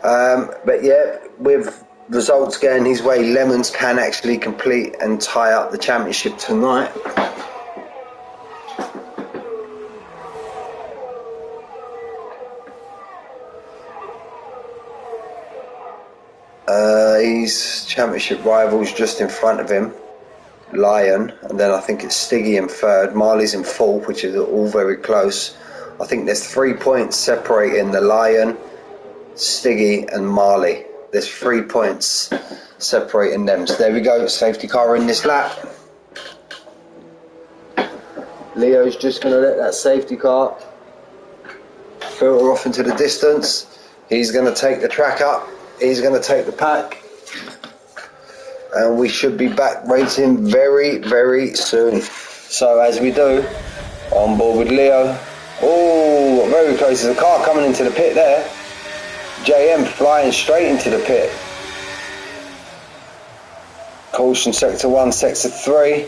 But yeah, with results getting his way, Lemons can actually complete and tie up the championship tonight. His championship rivals just in front of him, Lion, and then I think it's Stiggy in third, Marley's in fourth, which is all very close. I think there's 3 points separating the Lion, Stiggy and Marley. There's 3 points separating them. So there we go, safety car in this lap. Leo's just going to let that safety car filter off into the distance. He's going to take the track up. He's going to take the pack. And we should be back racing very, very soon. So as we do, on board with Leo. Oh, very close. There's a car coming into the pit there. JM flying straight into the pit. Caution sector 1, sector 3.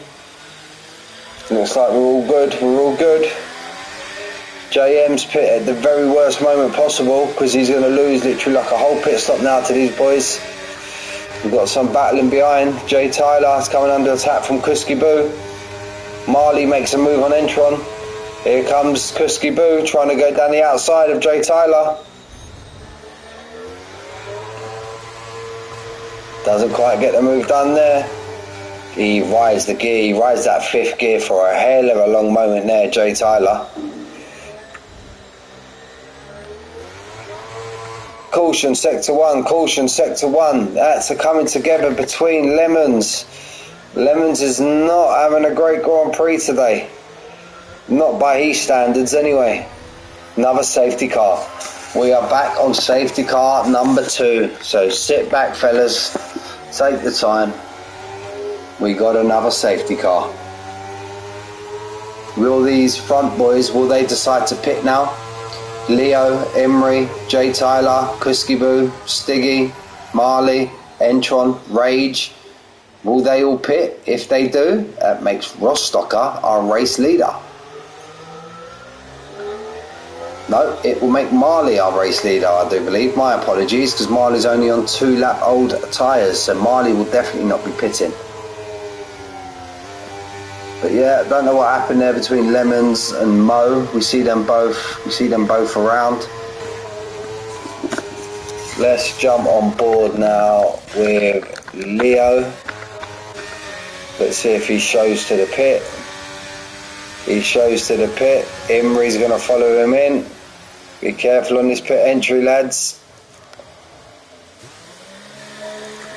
Looks like we're all good. We're all good. JM's pit at the very worst moment possible, because he's going to lose literally like a whole pit stop now to these boys. We've got some battling behind. Jay Tyler's coming under attack from Kuski Boo. Marley makes a move on Entron. Here comes Kuski Boo trying to go down the outside of Jay Tyler. Doesn't quite get the move done there. He rides the gear, he rides that 5th gear for a hell of a long moment there, Jay Tyler. Caution sector 1, caution sector 1. That's a coming together between Lemons. Lemons is not having a great Grand Prix today. Not by his standards anyway. Another safety car. We are back on safety car number 2. So sit back, fellas. Take the time. We got another safety car. Will these front boys, will they decide to pit now? Leo, Emery, Jay Tyler, Kuskiboo, Stiggy, Marley, Entron, Rage. Will they all pit? If they do, that makes Rostocker our race leader. No, it will make Marley our race leader, I do believe. My apologies, because Marley's only on 2-lap old tyres, so Marley will definitely not be pitting. But yeah, don't know what happened there between Lemons and Mo. We see them both around. Let's jump on board now with Leo. Let's see if he shows to the pit. He shows to the pit. Emery's going to follow him in. Be careful on this pit entry, lads.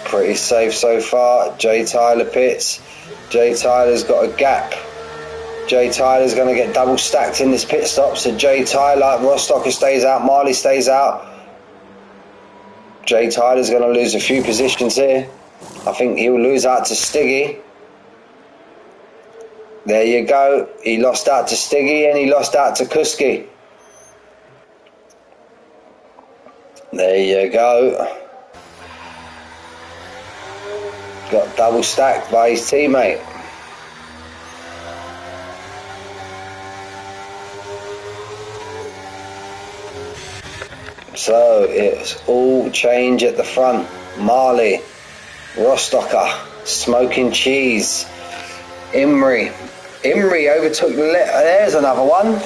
Pretty safe so far. Jay Tyler pits. Jay Tyler's got a gap. Jay Tyler's going to get double stacked in this pit stop. So Jay Tyler, Rostocker stays out, Marley stays out. Jay Tyler's going to lose a few positions here. I think he'll lose out to Stiggy. There you go. He lost out to Stiggy and he lost out to Kuski. There you go. Got double stacked by his teammate. So it's all change at the front. Marley, Rostocker, Smoking Cheese, Emery overtook there's another one.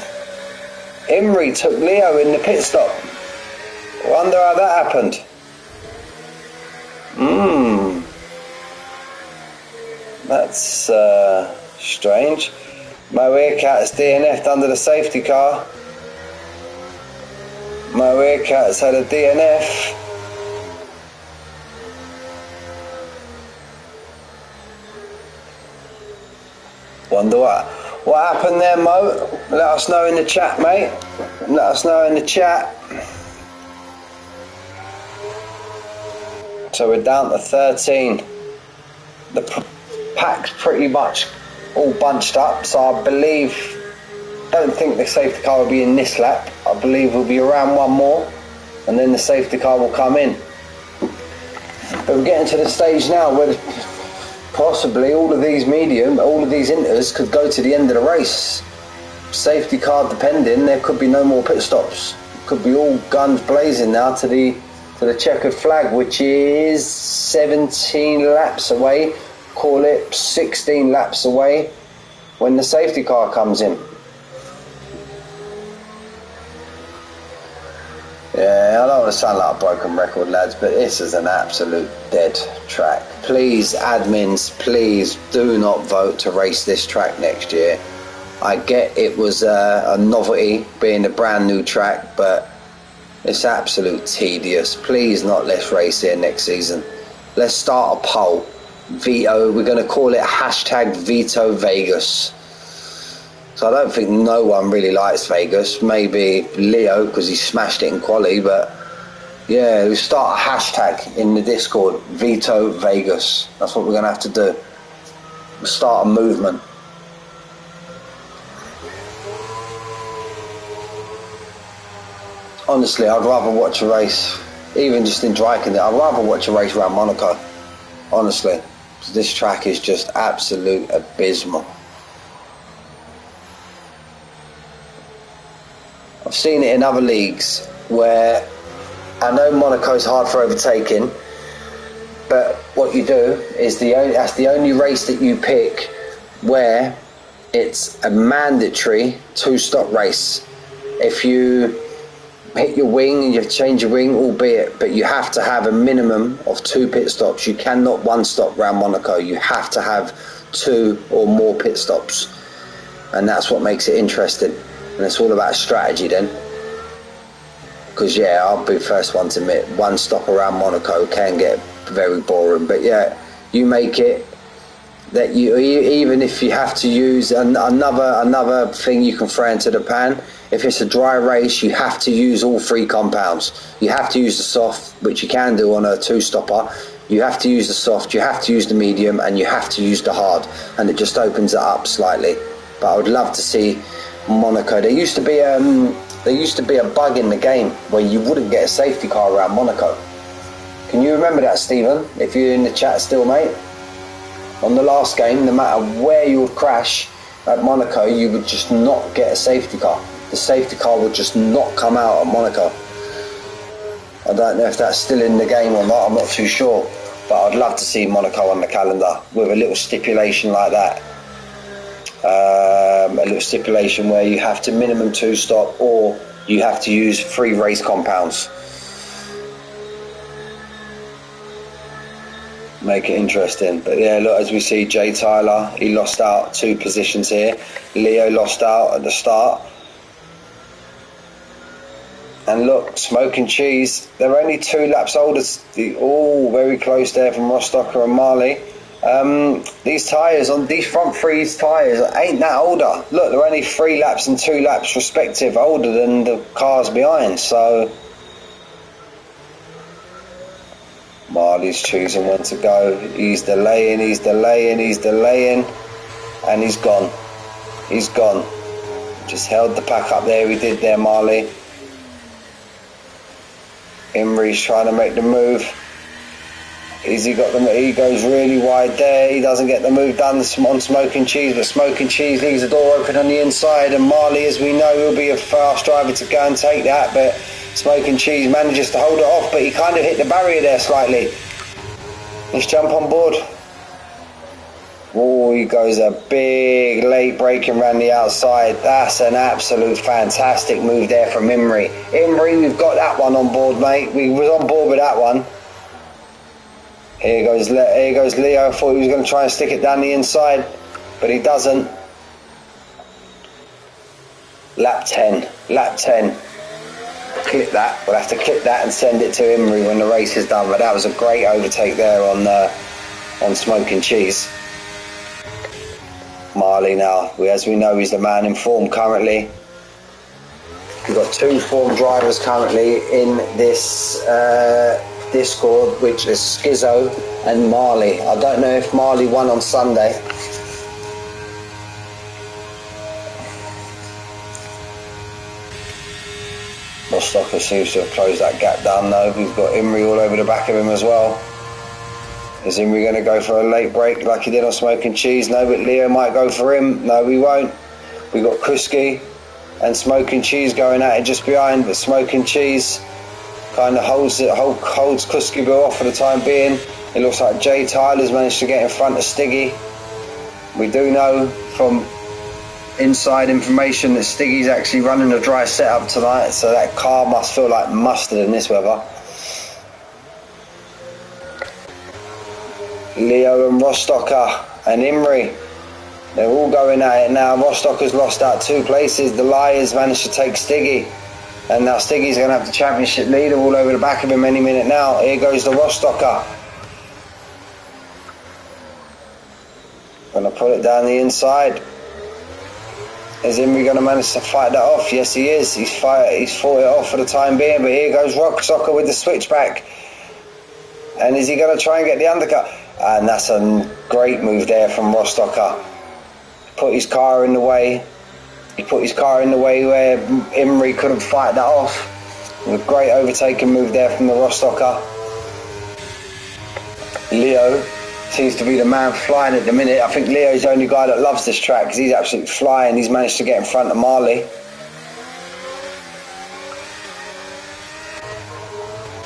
Emery took Leo in the pit stop. Wonder how that happened. That's strange. Mo Earcat's DNF'd under the safety car. Mo Earcat's had a DNF. Wonder what happened there, Mo. Let us know in the chat, mate. Let us know in the chat. So we're down to 13. The pack's pretty much all bunched up, so I don't think the safety car will be in this lap. I believe we'll be around one more and then the safety car will come in. But we're getting to the stage now where possibly all of these inters could go to the end of the race. Safety car depending, there could be no more pit stops. Could be all guns blazing now to the checkered flag, which is 17 laps away. Call it 16 laps away when the safety car comes in. Yeah, I don't want to sound like a broken record, lads, but this is an absolute dead track. Please, admins, please do not vote to race this track next year. I get it was a novelty being a brand new track, but it's absolute tedious. Please not let's race here next season. Let's start a poll. Veto, we're going to call it hashtag Veto Vegas. So I don't think no one really likes Vegas. Maybe Leo because he smashed it in quali, but yeah, we start a hashtag in the Discord, Veto Vegas. That's what we're going to have to do. We'll start a movement. Honestly, I'd rather watch a race, even just in Dryken, I'd rather watch a race around Monaco. Honestly, this track is just absolute abysmal. I've seen it in other leagues where I know Monaco's hard for overtaking, but what you do is that's the only race that you pick where it's a mandatory two-stop race. If you hit your wing and you change your wing, albeit, but you have to have a minimum of 2 pit stops. You cannot one stop around Monaco. You have to have 2 or more pit stops, and that's what makes it interesting. And it's all about strategy then. Because yeah, I'll be the first one to admit, one stop around Monaco can get very boring. But yeah, you make it that you, even if you have to use another thing you can throw into the pan, if it's a dry race, you have to use all 3 compounds. You have to use the soft, which you can do on a 2-stopper. You have to use the soft, you have to use the medium, and you have to use the hard, and it just opens it up slightly. But I would love to see Monaco. There used to be a bug in the game where you wouldn't get a safety car around Monaco. Can you remember that, Stephen? If you're in the chat still, mate. On the last game, no matter where you would crash at Monaco, you would just not get a safety car. The safety car would just not come out at Monaco. I don't know if that's still in the game or not, I'm not too sure. But I'd love to see Monaco on the calendar with a little stipulation like that. A little stipulation where you have to minimum 2 stop, or you have to use 3 race compounds. Make it interesting. But yeah, look, as we see, Jay Tyler, he lost out 2 positions here. Leo lost out at the start. And look, Smoke and Cheese, they're only 2 laps older. All very close there from Rostocker and Marley. These tyres, on these front 3 tyres, ain't that older. Look, they're only 3 laps and 2 laps respective older than the cars behind. So Marley's choosing when to go. He's delaying, and he's gone. He's gone. Just held the pack up there. He did there, Marley. Imri's trying to make the move. He goes really wide there. He doesn't get the move done on Smoke and Cheese, but Smoke and Cheese leaves the door open on the inside, and Marley, as we know, will be a fast driver to go and take that, but Smoke and Cheese manages to hold it off, but he kind of hit the barrier there slightly. Let's jump on board. Oh, he goes a big late braking around the outside. That's an absolute fantastic move there from Imri. Imri, we've got that one on board, mate. We was on board with that one. Here goes Leo. I thought he was going to try and stick it down the inside, but he doesn't. Lap 10. Clip that. We'll have to clip that and send it to Imri when the race is done. But that was a great overtake there on Smoke and Cheese. Marley now, as we know, he's the man in form currently. We've got 2 form drivers currently in this Discord, which is Skizzo and Marley. I don't know if Marley won on Sunday. Rostocker seems to have closed that gap down though. We've got Imri all over the back of him as well. Is Imri going to go for a late break like he did on Smoke and Cheese? No, but Leo might go for him. No, we won't. We've got Kuski and Smoke and Cheese going at it just behind, but Smoke and Cheese kind of holds Kuski off for the time being. It looks like Jay Tyler's managed to get in front of Stiggy. We do know from inside information that Stiggy's actually running a dry setup tonight, so that car must feel like mustard in this weather. Leo and Rostocker and Imri, they're all going at it now. Rostocker's lost out 2 places. The Liars managed to take Stiggy, and now Stiggy's going to have the championship leader all over the back of him any minute now. Here goes the Rostocker. Going to put it down the inside. Is Imri going to manage to fight that off? Yes, he is. He's fought it off for the time being, but here goes Rostocker with the switchback. And is he going to try and get the undercut? And that's a great move there from Rostocker. Put his car in the way. He put his car in the way where Imri couldn't fight that off. A great overtaking move there from the Rostocker. Leo seems to be the man flying at the minute. I think Leo's the only guy that loves this track because he's absolutely flying. He's managed to get in front of Marley.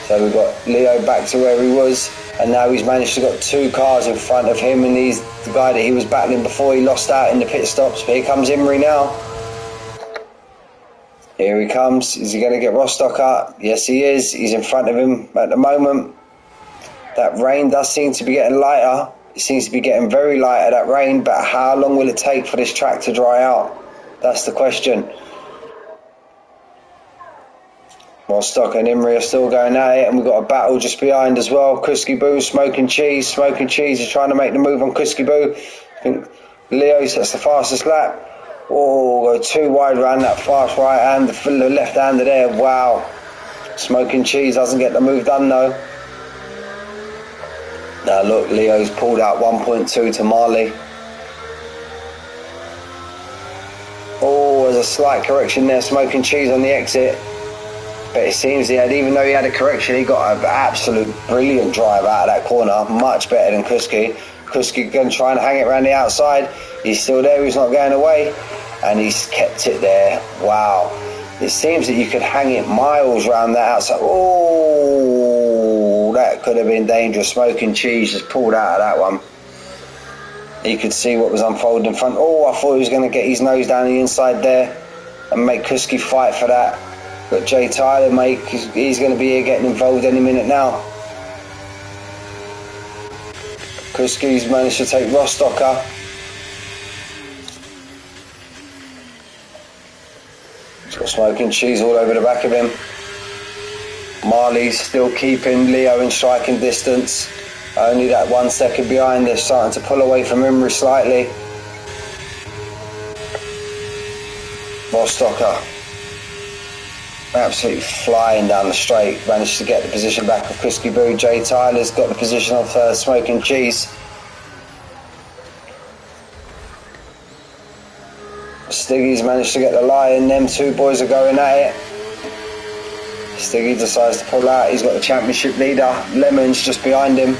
So we've got Leo back to where he was, and now he's managed to got 2 cars in front of him, and he's the guy that he was battling before he lost out in the pit stops. But here comes Imri now. Here he comes. Is he going to get Rostocker? Yes, he is. He's in front of him at the moment. That rain does seem to be getting lighter. It seems to be getting very lighter, that rain, but how long will it take for this track to dry out? That's the question. Rostocker and Imrie are still going at it, and we've got a battle just behind as well. Kuski Boo, Smoking Cheese. Smoking Cheese is trying to make the move on Kuski Boo. I think Leo sets the fastest lap. Oh, go too wide around that fast right hand, the left hander there. Wow. Smoking Cheese doesn't get the move done though. Now look, Leo's pulled out 1.2 to Marley. Oh, there's a slight correction there. Smoking Cheese on the exit. But it seems even though he had a correction, he got an absolute brilliant drive out of that corner. Much better than Kuski. Kuski going to try and hang it around the outside. He's still there, he's not going away. And he's kept it there. Wow. It seems that you could hang it miles around that outside. Oh, that could have been dangerous. Smoking Cheese just pulled out of that one. He could see what was unfolding in front. Oh, I thought he was going to get his nose down the inside there and make Kuski fight for that. But Jay Tyler, mate, he's going to be here getting involved any minute now. Kuski's managed to take Rostocker. He's got Smoking Cheese all over the back of him. Marley's still keeping Leo in striking distance. Only that 1 second behind. They're starting to pull away from Imrie slightly. Rostocker absolutely flying down the straight. Managed to get the position back of Kuski Boo. Jay Tyler's got the position of Smoking Cheese. Stiggy's managed to get the line. Them two boys are going at it. Stiggy decides to pull out. He's got the championship leader. Lemon's just behind him.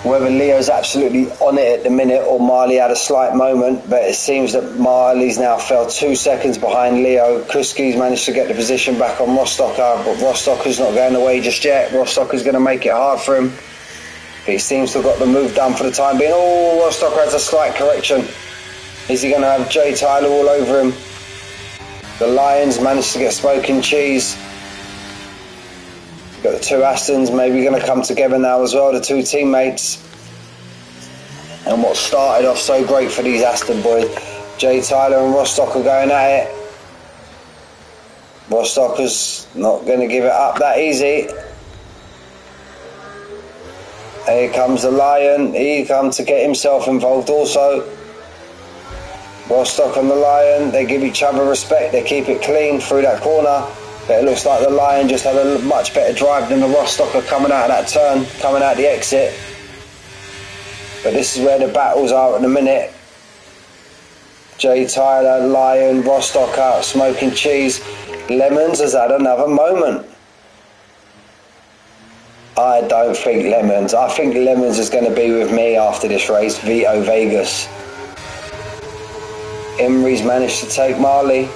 Whether Leo's absolutely on it at the minute or Marley had a slight moment, but it seems that Marley's now fell 2 seconds behind Leo. Kuski's managed to get the position back on Rostocker, but Rostocker's not going away just yet. Rostocker's going to make it hard for him. But he seems to have got the move done for the time being. Oh, Rostocker has a slight correction. Is he going to have Jay Tyler all over him? The Lions managed to get Smoking Cheese. Got the two Astons maybe going to come together now as well, the two teammates. And what started off so great for these Aston boys, Jay Tyler and Rostocker going at it. Rostocker's not going to give it up that easy. Here comes the Lion. He comes to get himself involved also. Rostocker and the Lion, they give each other respect. They keep it clean through that corner. But it looks like the Lion just had a much better drive than the Rostocker coming out of that turn, coming out the exit. But this is where the battles are at the minute. Jay Tyler, Lion, Rostocker, Smoking Cheese. Lemons has had another moment. I don't think Lemons. I think Lemons is going to be with me after this race. Vito Vegas. Imrie's managed to take Marley.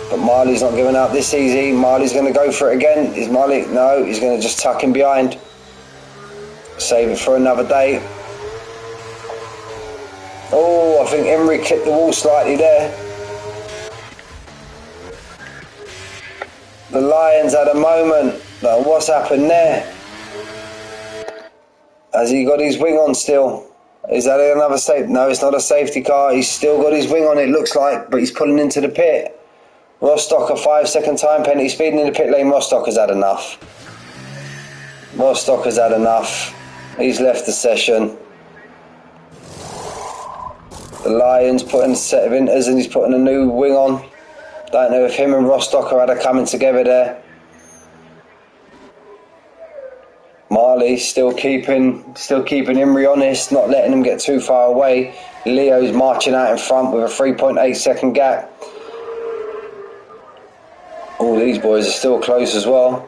But Marley's not giving up this easy. Marley's going to go for it again. Is Marley? No, he's going to just tuck him behind. Save it for another day. Oh, I think Imrie clipped the wall slightly there. The Lions had a moment. Now, what's happened there? Has he got his wing on still? Is that another safety? No, it's not a safety car. He's still got his wing on, it looks like, but he's pulling into the pit. Rostocker, 5 second time penalty, speeding in the pit lane. Rostocker's had enough. Rostocker's had enough. He's left the session. The Lions putting a set of inters and he's putting a new wing on. Don't know if him and Rostocker had a coming together there. Marley still keeping Imrie honest, not letting him get too far away. Leo's marching out in front with a 3.8 second gap. All these boys are still close as well.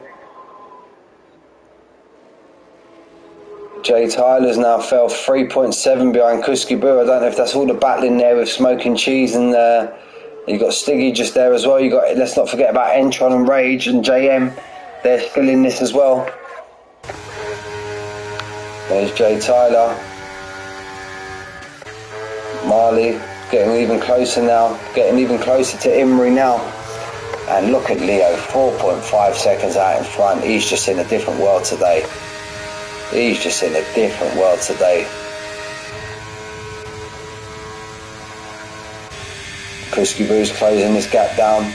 Jay Tyler's now fell 3.7 behind Kuski Boo. I don't know if that's all the battling there with Smoking Cheese, and you got Stiggy just there as well. You got, let's not forget about Entron and Rage and JM. They're still in this as well. There's Jay Tyler. Marley getting even closer now, getting even closer to Imrie now. And look at Leo, 4.5 seconds out in front. He's just in a different world today. He's just in a different world today. Kusky Boo's closing this gap down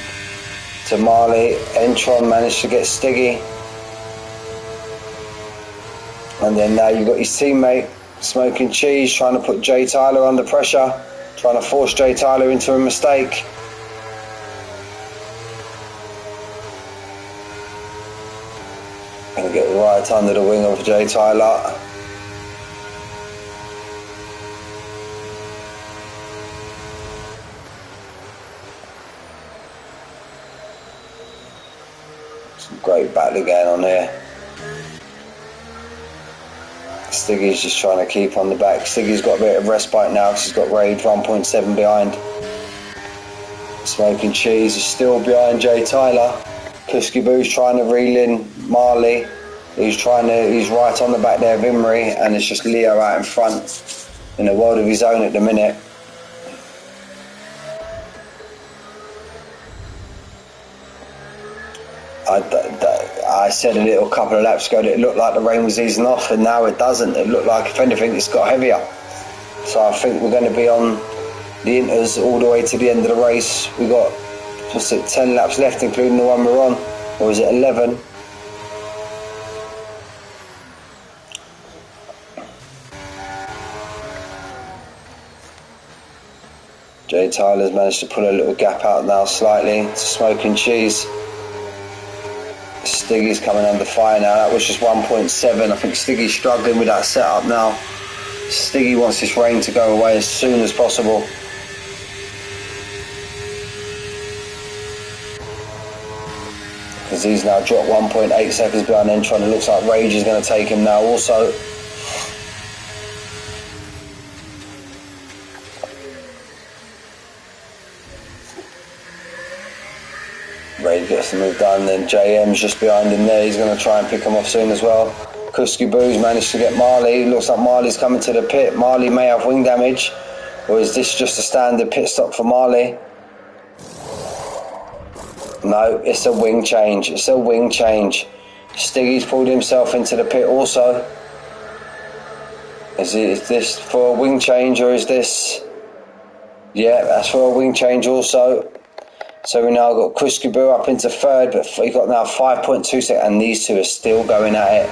to Marley. Entron managed to get Stiggy. And then now you've got his teammate, Smoking Cheese, trying to put Jay Tyler under pressure, trying to force Jay Tyler into a mistake. Gonna get right under the wing of Jay Tyler. Some great battle going on here. Stiggy's just trying to keep on the back. Stiggy's got a bit of respite now because he's got Rage 1.7 behind. Smoking Cheese is still behind Jay Tyler. Kusky Boo's trying to reel in Marley. He's right on the back there of Imrie, and it's just Leo out in front in a world of his own at the minute. I said a little couple of laps ago that it looked like the rain was easing off, and now it doesn't. It looked like, if anything, it's got heavier. So I think we're going to be on the inters all the way to the end of the race. We've got, 10 laps left, including the one we're on, or is it 11? Jay Tyler's managed to pull a little gap out now slightly to Smoking Cheese. Stiggy's coming under fire now. That was just 1.7. I think Stiggy's struggling with that setup now. Stiggy wants this rain to go away as soon as possible. Because he's now dropped 1.8 seconds behind Entron. It looks like Rage is going to take him now also. Rage gets the move done, then JM's just behind him there. He's going to try and pick him off soon as well. Kusky Boo's managed to get Marley. Looks like Marley's coming to the pit. Marley may have wing damage, or is this just a standard pit stop for Marley? No, it's a wing change. It's a wing change. Stiggy's pulled himself into the pit also. Is this for a wing change, or is this... Yeah, that's for a wing change also. So we now got Kusky Boo up into third, but he got now 5.2 seconds, and these two are still going at it.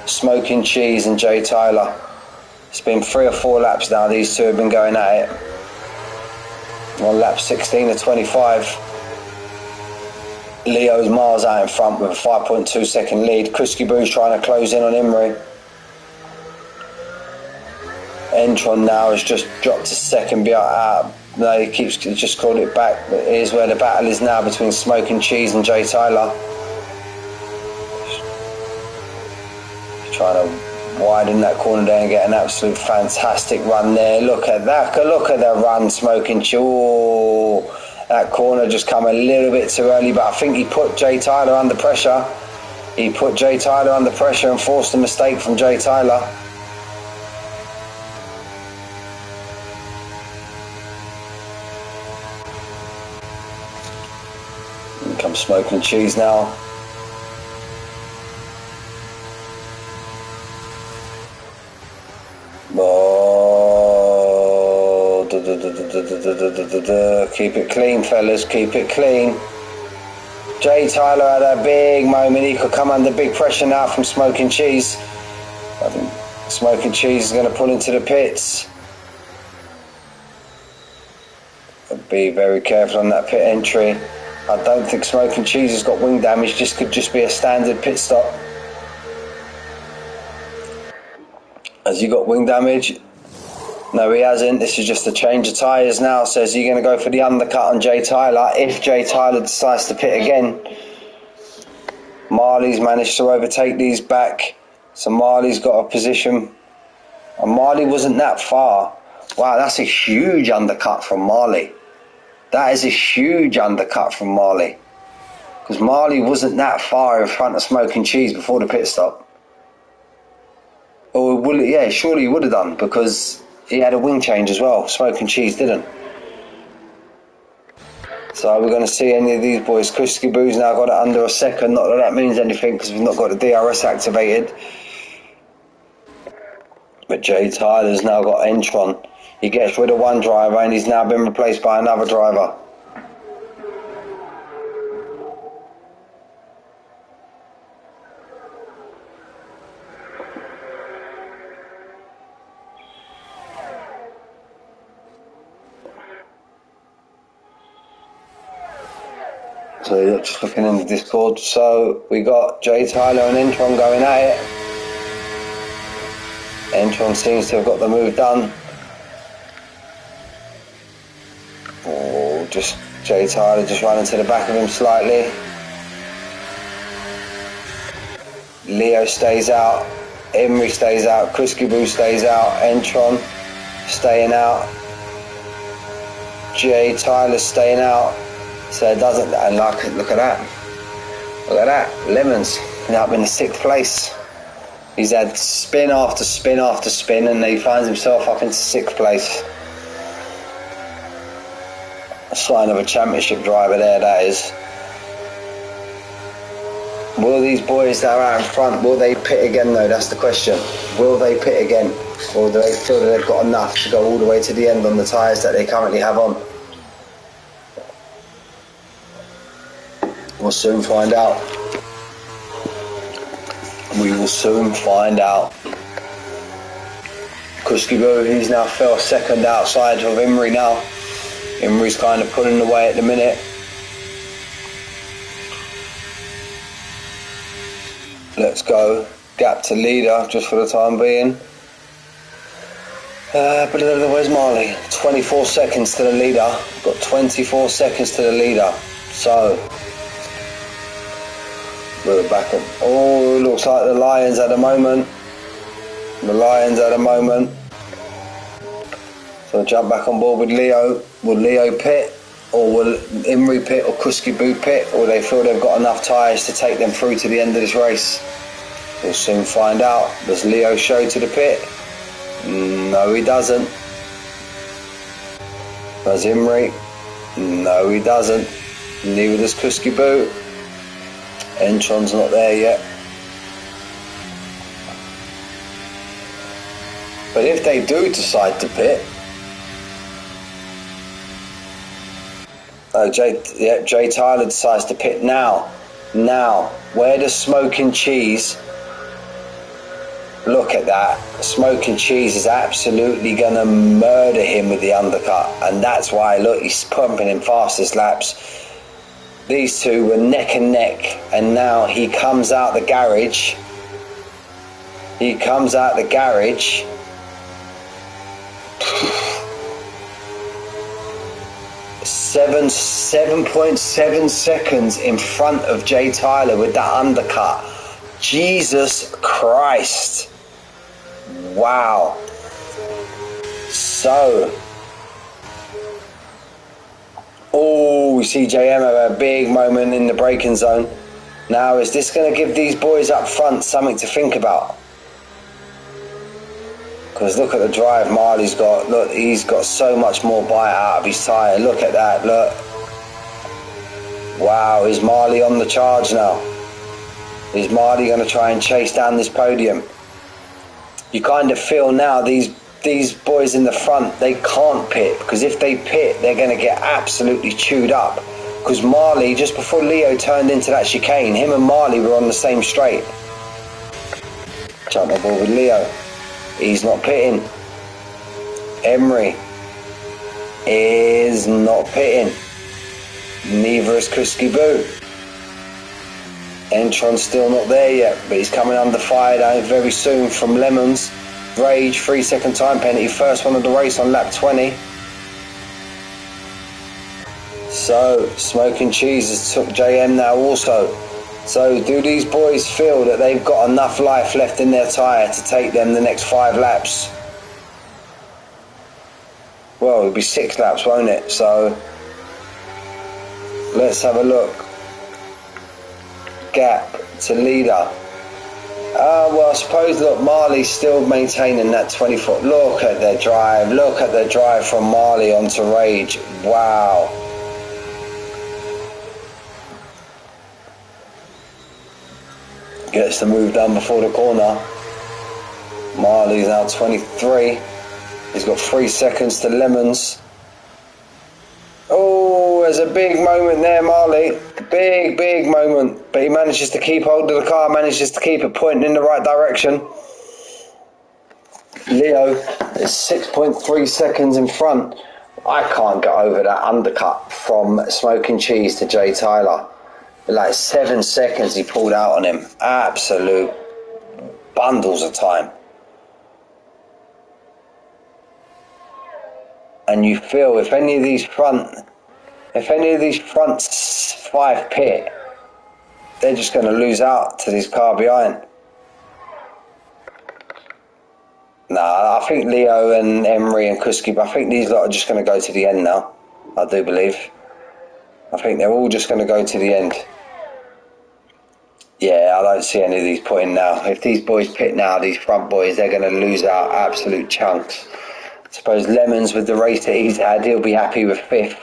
Smoking Cheese and Jay Tyler. It's been 3 or 4 laps now, these two have been going at it. On lap 16 of 25. Leo's miles out in front with a 5.2 second lead. Kusky Boo's trying to close in on Imrie. Entron now has just dropped to second behind. No, he just called it back. But here's where the battle is now between Smoking Cheese and Jay Tyler. He's trying to widen that corner there and get an absolute fantastic run there. Look at that. Look at the run, Smoking Cheese. Ooh, that corner just come a little bit too early, but I think he put Jay Tyler under pressure. He put Jay Tyler under pressure and forced a mistake from Jay Tyler. Comes Smoking Cheese now. Oh, keep it clean, fellas, keep it clean. Jay Tyler had a big moment. He could come under big pressure now from Smoking Cheese. I think Smoking Cheese is going to pull into the pits. Be very careful on that pit entry. I don't think Smoking Cheese has got wing damage. This could just be a standard pit stop. Has he got wing damage? No, he hasn't. This is just a change of tyres now. So is he going to go for the undercut on Jay Tyler? If Jay Tyler decides to pit again. Marley's managed to overtake these back. So Marley's got a position. And Marley wasn't that far. Wow, that's a huge undercut from Marley. That is a huge undercut from Marley. Because Marley wasn't that far in front of Smoking Cheese before the pit stop. Or would it, yeah, surely he would have done, because he had a wing change as well. Smoking Cheese didn't. So we're going to see any of these boys. Kuski Boo's now got it under a second. Not that that means anything because we've not got the DRS activated. But Jay Tyler's now got Entron. He gets rid of one driver and he's now been replaced by another driver. So you're just looking in the Discord. So we got Jay Tyler and Entron going at it. Entron seems to have got the move done. Oh, just Jay Tyler just running to the back of him slightly. Leo stays out. Emery stays out. Kuskibu stays out. Entron staying out. Jay Tyler staying out. So it doesn't, and look at that. Look at that. Lemons now up in the 6th place. He's had spin after spin after spin and he finds himself up into 6th place. A sign of a championship driver there, that is. Will these boys that are out in front, will they pit again though? That's the question. Will they pit again? Or do they feel that they've got enough to go all the way to the end on the tyres that they currently have on? We'll soon find out. We will soon find out. Kuskibu, he's now fell second outside of Emery now. Emery's kind of pulling away at the minute. Let's go. Gap to leader just for the time being. But where's Marley? 24 seconds to the leader. Got 24 seconds to the leader. So we're back up. Oh, it looks like the Lions at the moment. The Lions at the moment. So jump back on board with Leo. Will Leo pit? Or will Emery pit or Kuskibu pit? Or they feel they've got enough tyres to take them through to the end of this race? We'll soon find out. Does Leo show to the pit? No, he doesn't. Does Emery? No, he doesn't. Neither does Kuskibu. Entron's not there yet. But if they do decide to pit, Jay Tyler decides to pit now. Now, where does Smoking Cheese? Look at that. Smoking Cheese is absolutely going to murder him with the undercut. And that's why, look, he's pumping him fastest laps. These two were neck and neck. And now he comes out the garage. He comes out the garage. 7.7 seconds in front of Jay Tyler with that undercut. Jesus Christ. Wow. So, we see JM have a big moment in the braking zone. Now, is this going to give these boys up front something to think about? Because look at the drive Marley's got. Look, he's got so much more bite out of his tyre. Look at that, look. Wow, is Marley on the charge now? Is Marley going to try and chase down this podium? You kind of feel now these boys in the front, they can't pit. Because if they pit, they're going to get absolutely chewed up. Because Marley, just before Leo turned into that chicane, him and Marley were on the same straight. Jump on board with Leo. He's not pitting. Emery is not pitting. Neither is Kuskibu. Entron's still not there yet, but he's coming under fire down very soon from Lemons. Rage, 3-second time penalty. First one of the race on lap 20. So, Smoking Cheese has took JM now also. So do these boys feel that they've got enough life left in their tyre to take them the next 5 laps? Well, it'll be 6 laps, won't it? So let's have a look. Gap to leader. Well, I suppose, look, Marley's still maintaining that 20-foot. Look at the drive. Look at the drive from Marley onto Rage. Wow. gets the move done before the corner. Marley's now 23. He's got 3 seconds to Lemons. Oh, there's a big moment there, Marley. Big moment. But he manages to keep hold of the car, manages to keep it pointing in the right direction. Leo is 6.3 seconds in front. I can't get over that undercut from Smoking Cheese to Jay Tyler. Like 7 seconds he pulled out on him. Absolute bundles of time. And you feel if any of these front 5 pit, they're just going to lose out to this car behind. Nah, I think Leo and Emery and Kuski, I think these lot are just going to go to the end now. I do believe. I think they're all just going to go to the end. Yeah, I don't see any of these putting now. If these boys pit now, these front boys, they're going to lose out absolute chunks. I suppose Lemons, with the race that he's had, he'll be happy with 5th.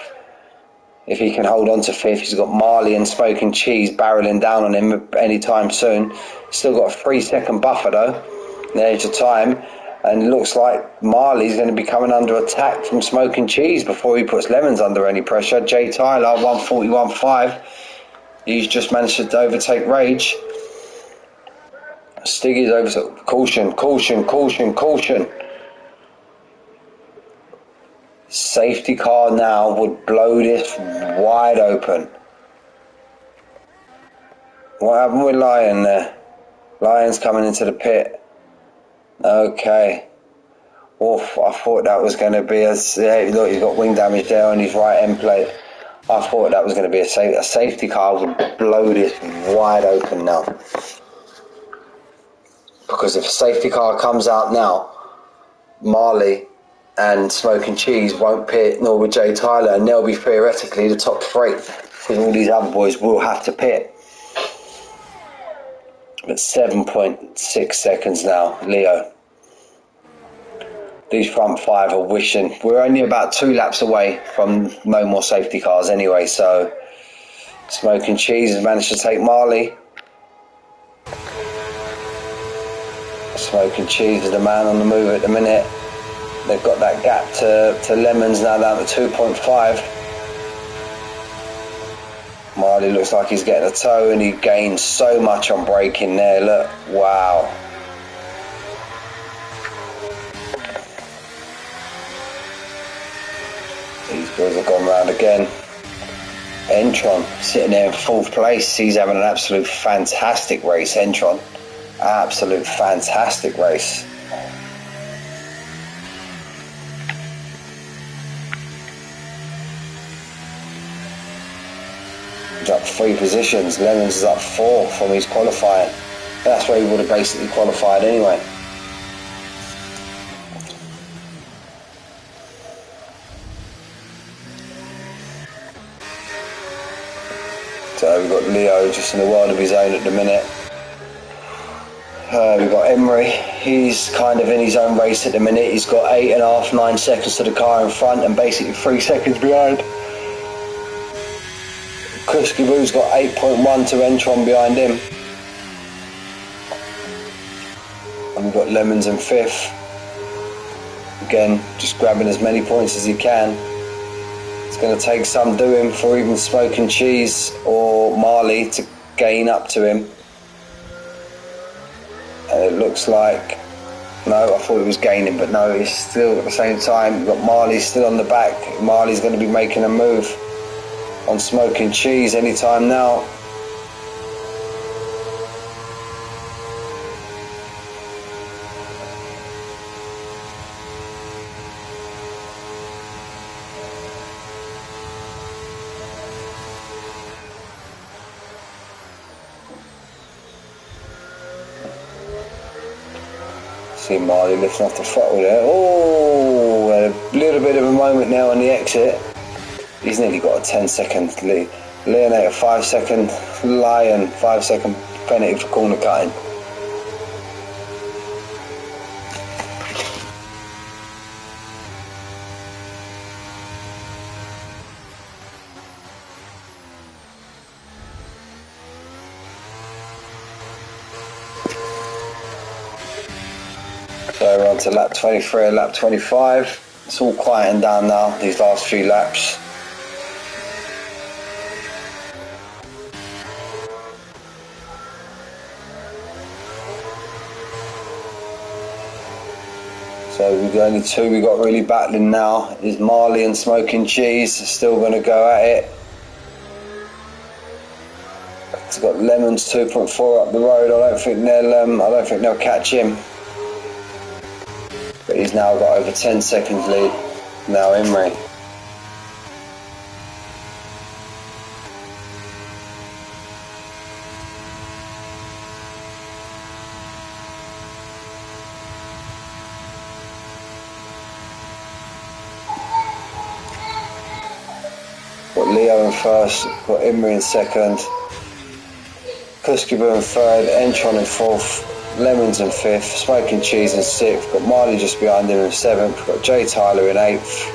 If he can hold on to 5th, he's got Marley and Smoking Cheese barreling down on him anytime soon. Still got a 3-second buffer though, the edge of time. And it looks like Marley's going to be coming under attack from Smoking Cheese before he puts Lemons under any pressure. Jay Tyler, 141.5. He's just managed to overtake Rage. Stiggy's over. Caution. Safety car now would blow this wide open. What happened with Lion there? Lion's coming into the pit. Okay. Oof, I thought that was going to be look, he's got wing damage there on his right end plate. I thought that was going to be a safety car would blow this wide open now. Because if a safety car comes out now, Marley and Smoking Cheese won't pit, nor will Jay Tyler, and they'll be theoretically the top 3. Because all these other boys will have to pit. But 7.6 seconds now, Leo. These front 5 are wishing. We're only about 2 laps away from no more safety cars anyway, so Smoking Cheese has managed to take Marley. Smoking Cheese is the man on the move at the minute. They've got that gap to Lemons now down to 2.5. Marley looks like he's getting a toe, and he gained so much on braking there. Look, wow. These boys have gone round again. Entron sitting there in 4th place. He's having an absolute fantastic race, Entron. Absolute fantastic race. He's up 3 positions. Lemons is up 4 from his qualifying. That's where he would have basically qualified anyway. So we've got Leo just in the world of his own at the minute. We've got Emery. He's kind of in his own race at the minute. He's got 8.5, 9 seconds to the car in front and basically 3 seconds behind. Kuskiboo's got 8.1 to Entron behind him. And we've got Lemons in 5th. Again, just grabbing as many points as he can. It's going to take some doing for even Smoking Cheese or Marley to gain up to him. And it looks like, no, I thought he was gaining, but no, he's still at the same time. You've got Marley still on the back. Marley's going to be making a move on Smoking Cheese anytime now. See Marley lifting off the throttle there. Oh, a little bit of a moment now on the exit. He's nearly got a 10-second lead. Leonate a 5-second, Lion 5-second penalty for corner cutting. on to lap 23 and lap 25. It's all quieting down now, these last few laps. So we've got only two we got really battling now. Is Marley and Smoking Cheese still going to go at it? It's got Lemons 2.4 up the road. I don't think they'll catch him. But he's now got over 10 seconds lead. Now Imri. Got Leo in first, got Imri in second, Kuskibu in third, Entron in fourth, Lemons in fifth, Smoking Cheese in sixth, got Marley just behind him in seventh, got Jay Tyler in eighth,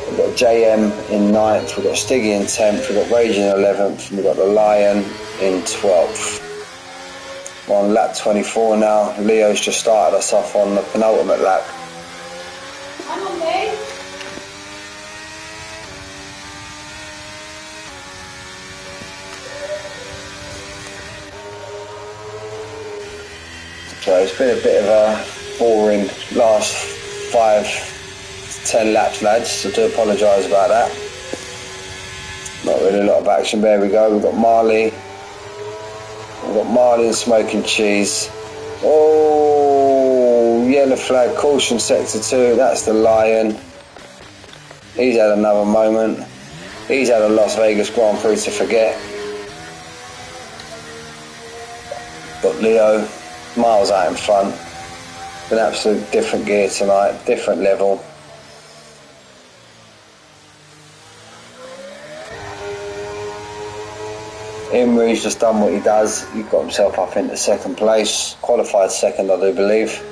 we've got JM in ninth, we've got Stiggy in 10th, we've got Rage in 11th, and we've got the Lion in 12th. We're on lap 24 now. Leo's just started us off on the penultimate lap. I'm on there. So it's been a bit of a boring last 5 to 10 laps, lads. I do apologise about that. Not really a lot of action. There we go. We've got Marley. We've got Marley and Smoking Cheese. Oh, yellow flag, caution sector 2. That's the Lion. He's had another moment. He's had a Las Vegas Grand Prix to forget. Got Leo miles out in front. An absolute different gear tonight, different level. Imri's just done what he does. He got himself up into second place, qualified second, I do believe.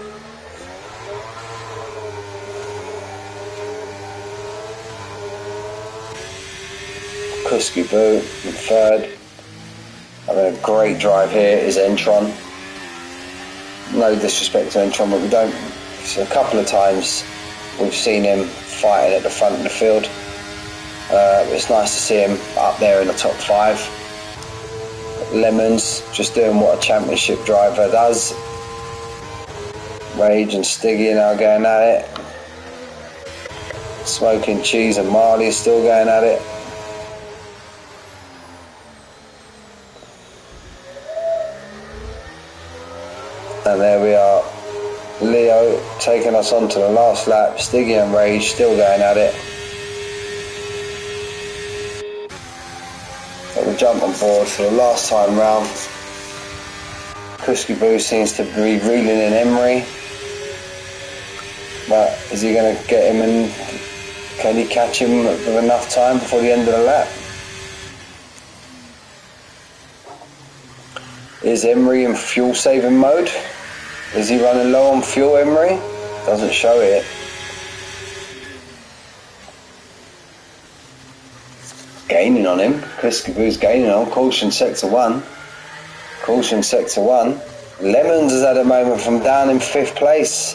Kuskibu in third. Having a great drive here is Entron. No disrespect to Entron, but we don't. So a couple of times we've seen him fighting at the front of the field. It's nice to see him up there in the top 5. Lemons just doing what a championship driver does. Rage and Stiggy now going at it. Smoking Cheese and Marley is still going at it. And there we are, Leo taking us on to the last lap. Stiggy and Rage still going at it. So we'll jump on board for the last time round. Kuskibu seems to be reeling in Emery. But is he going to get him and can he catch him with enough time before the end of the lap? Is Emery in fuel saving mode? Is he running low on fuel, Emery? Doesn't show it. Gaining on him. Kuskibu's gaining on. Caution sector 1. Caution sector 1. Lemons has had a moment from down in 5th place.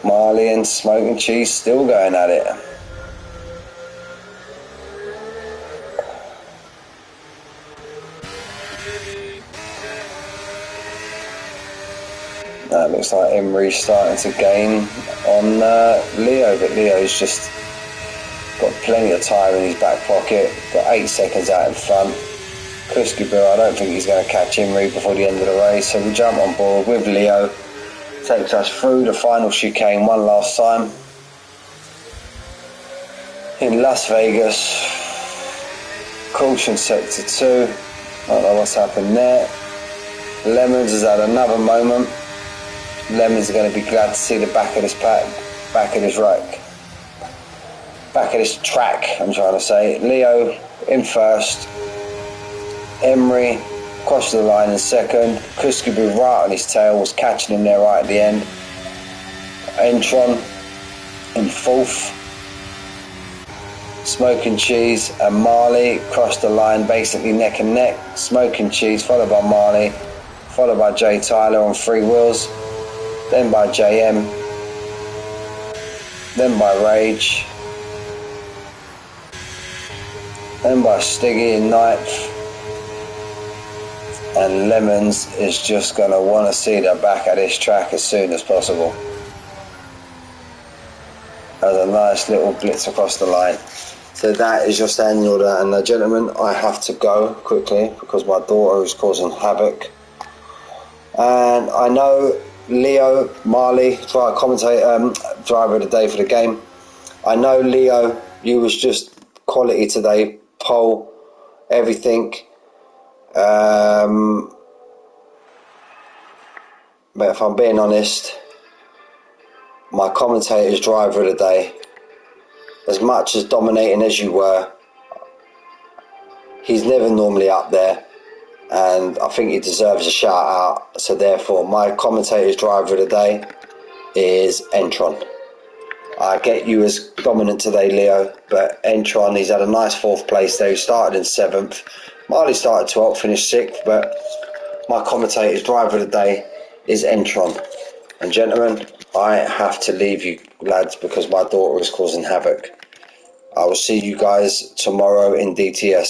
Marley and Smoking Cheese still going at it. That looks like Emery's starting to gain on Leo, but Leo's just got plenty of time in his back pocket. Got 8 seconds out in front. Kuskibu, I don't think he's going to catch Emery before the end of the race, so we jump on board with Leo. Takes us through the final chicane one last time in Las Vegas. Caution sector 2. I don't know what's happened there. Lemons has had another moment. Lemons are going to be glad to see the back of this pack, back of this rack, back of this track, I'm trying to say. Leo in first. Emery across the line in second. Kuskibu right on his tail, was catching him there right at the end. Entron in fourth. Smoking Cheese and Marley crossed the line basically neck and neck. Smoking Cheese followed by Marley. followed by Jay Tyler on 3 wheels, then by JM, then by Rage, then by Stiggy in 9th, and Lemons is just going to want to see the back of this track as soon as possible. As a nice little blitz across the line. So that is your standing order, and gentlemen, I have to go quickly because my daughter is causing havoc. And I know Leo Marley, driver of the day for the game. I know Leo, you was just quality today, pole, everything. But if I'm being honest, my commentator's driver of the day, as much as dominating as you were, he's never normally up there, and I think he deserves a shout out. So therefore, my commentator's driver of the day is Entron. I get you as dominant today, Leo, but Entron, he's had a nice 4th place there. He started in 7th. Marley started 12th, finished 6th, but my commentator's driver of the day is Entron. And gentlemen, I have to leave you lads because my daughter is causing havoc. I will see you guys tomorrow in DTS.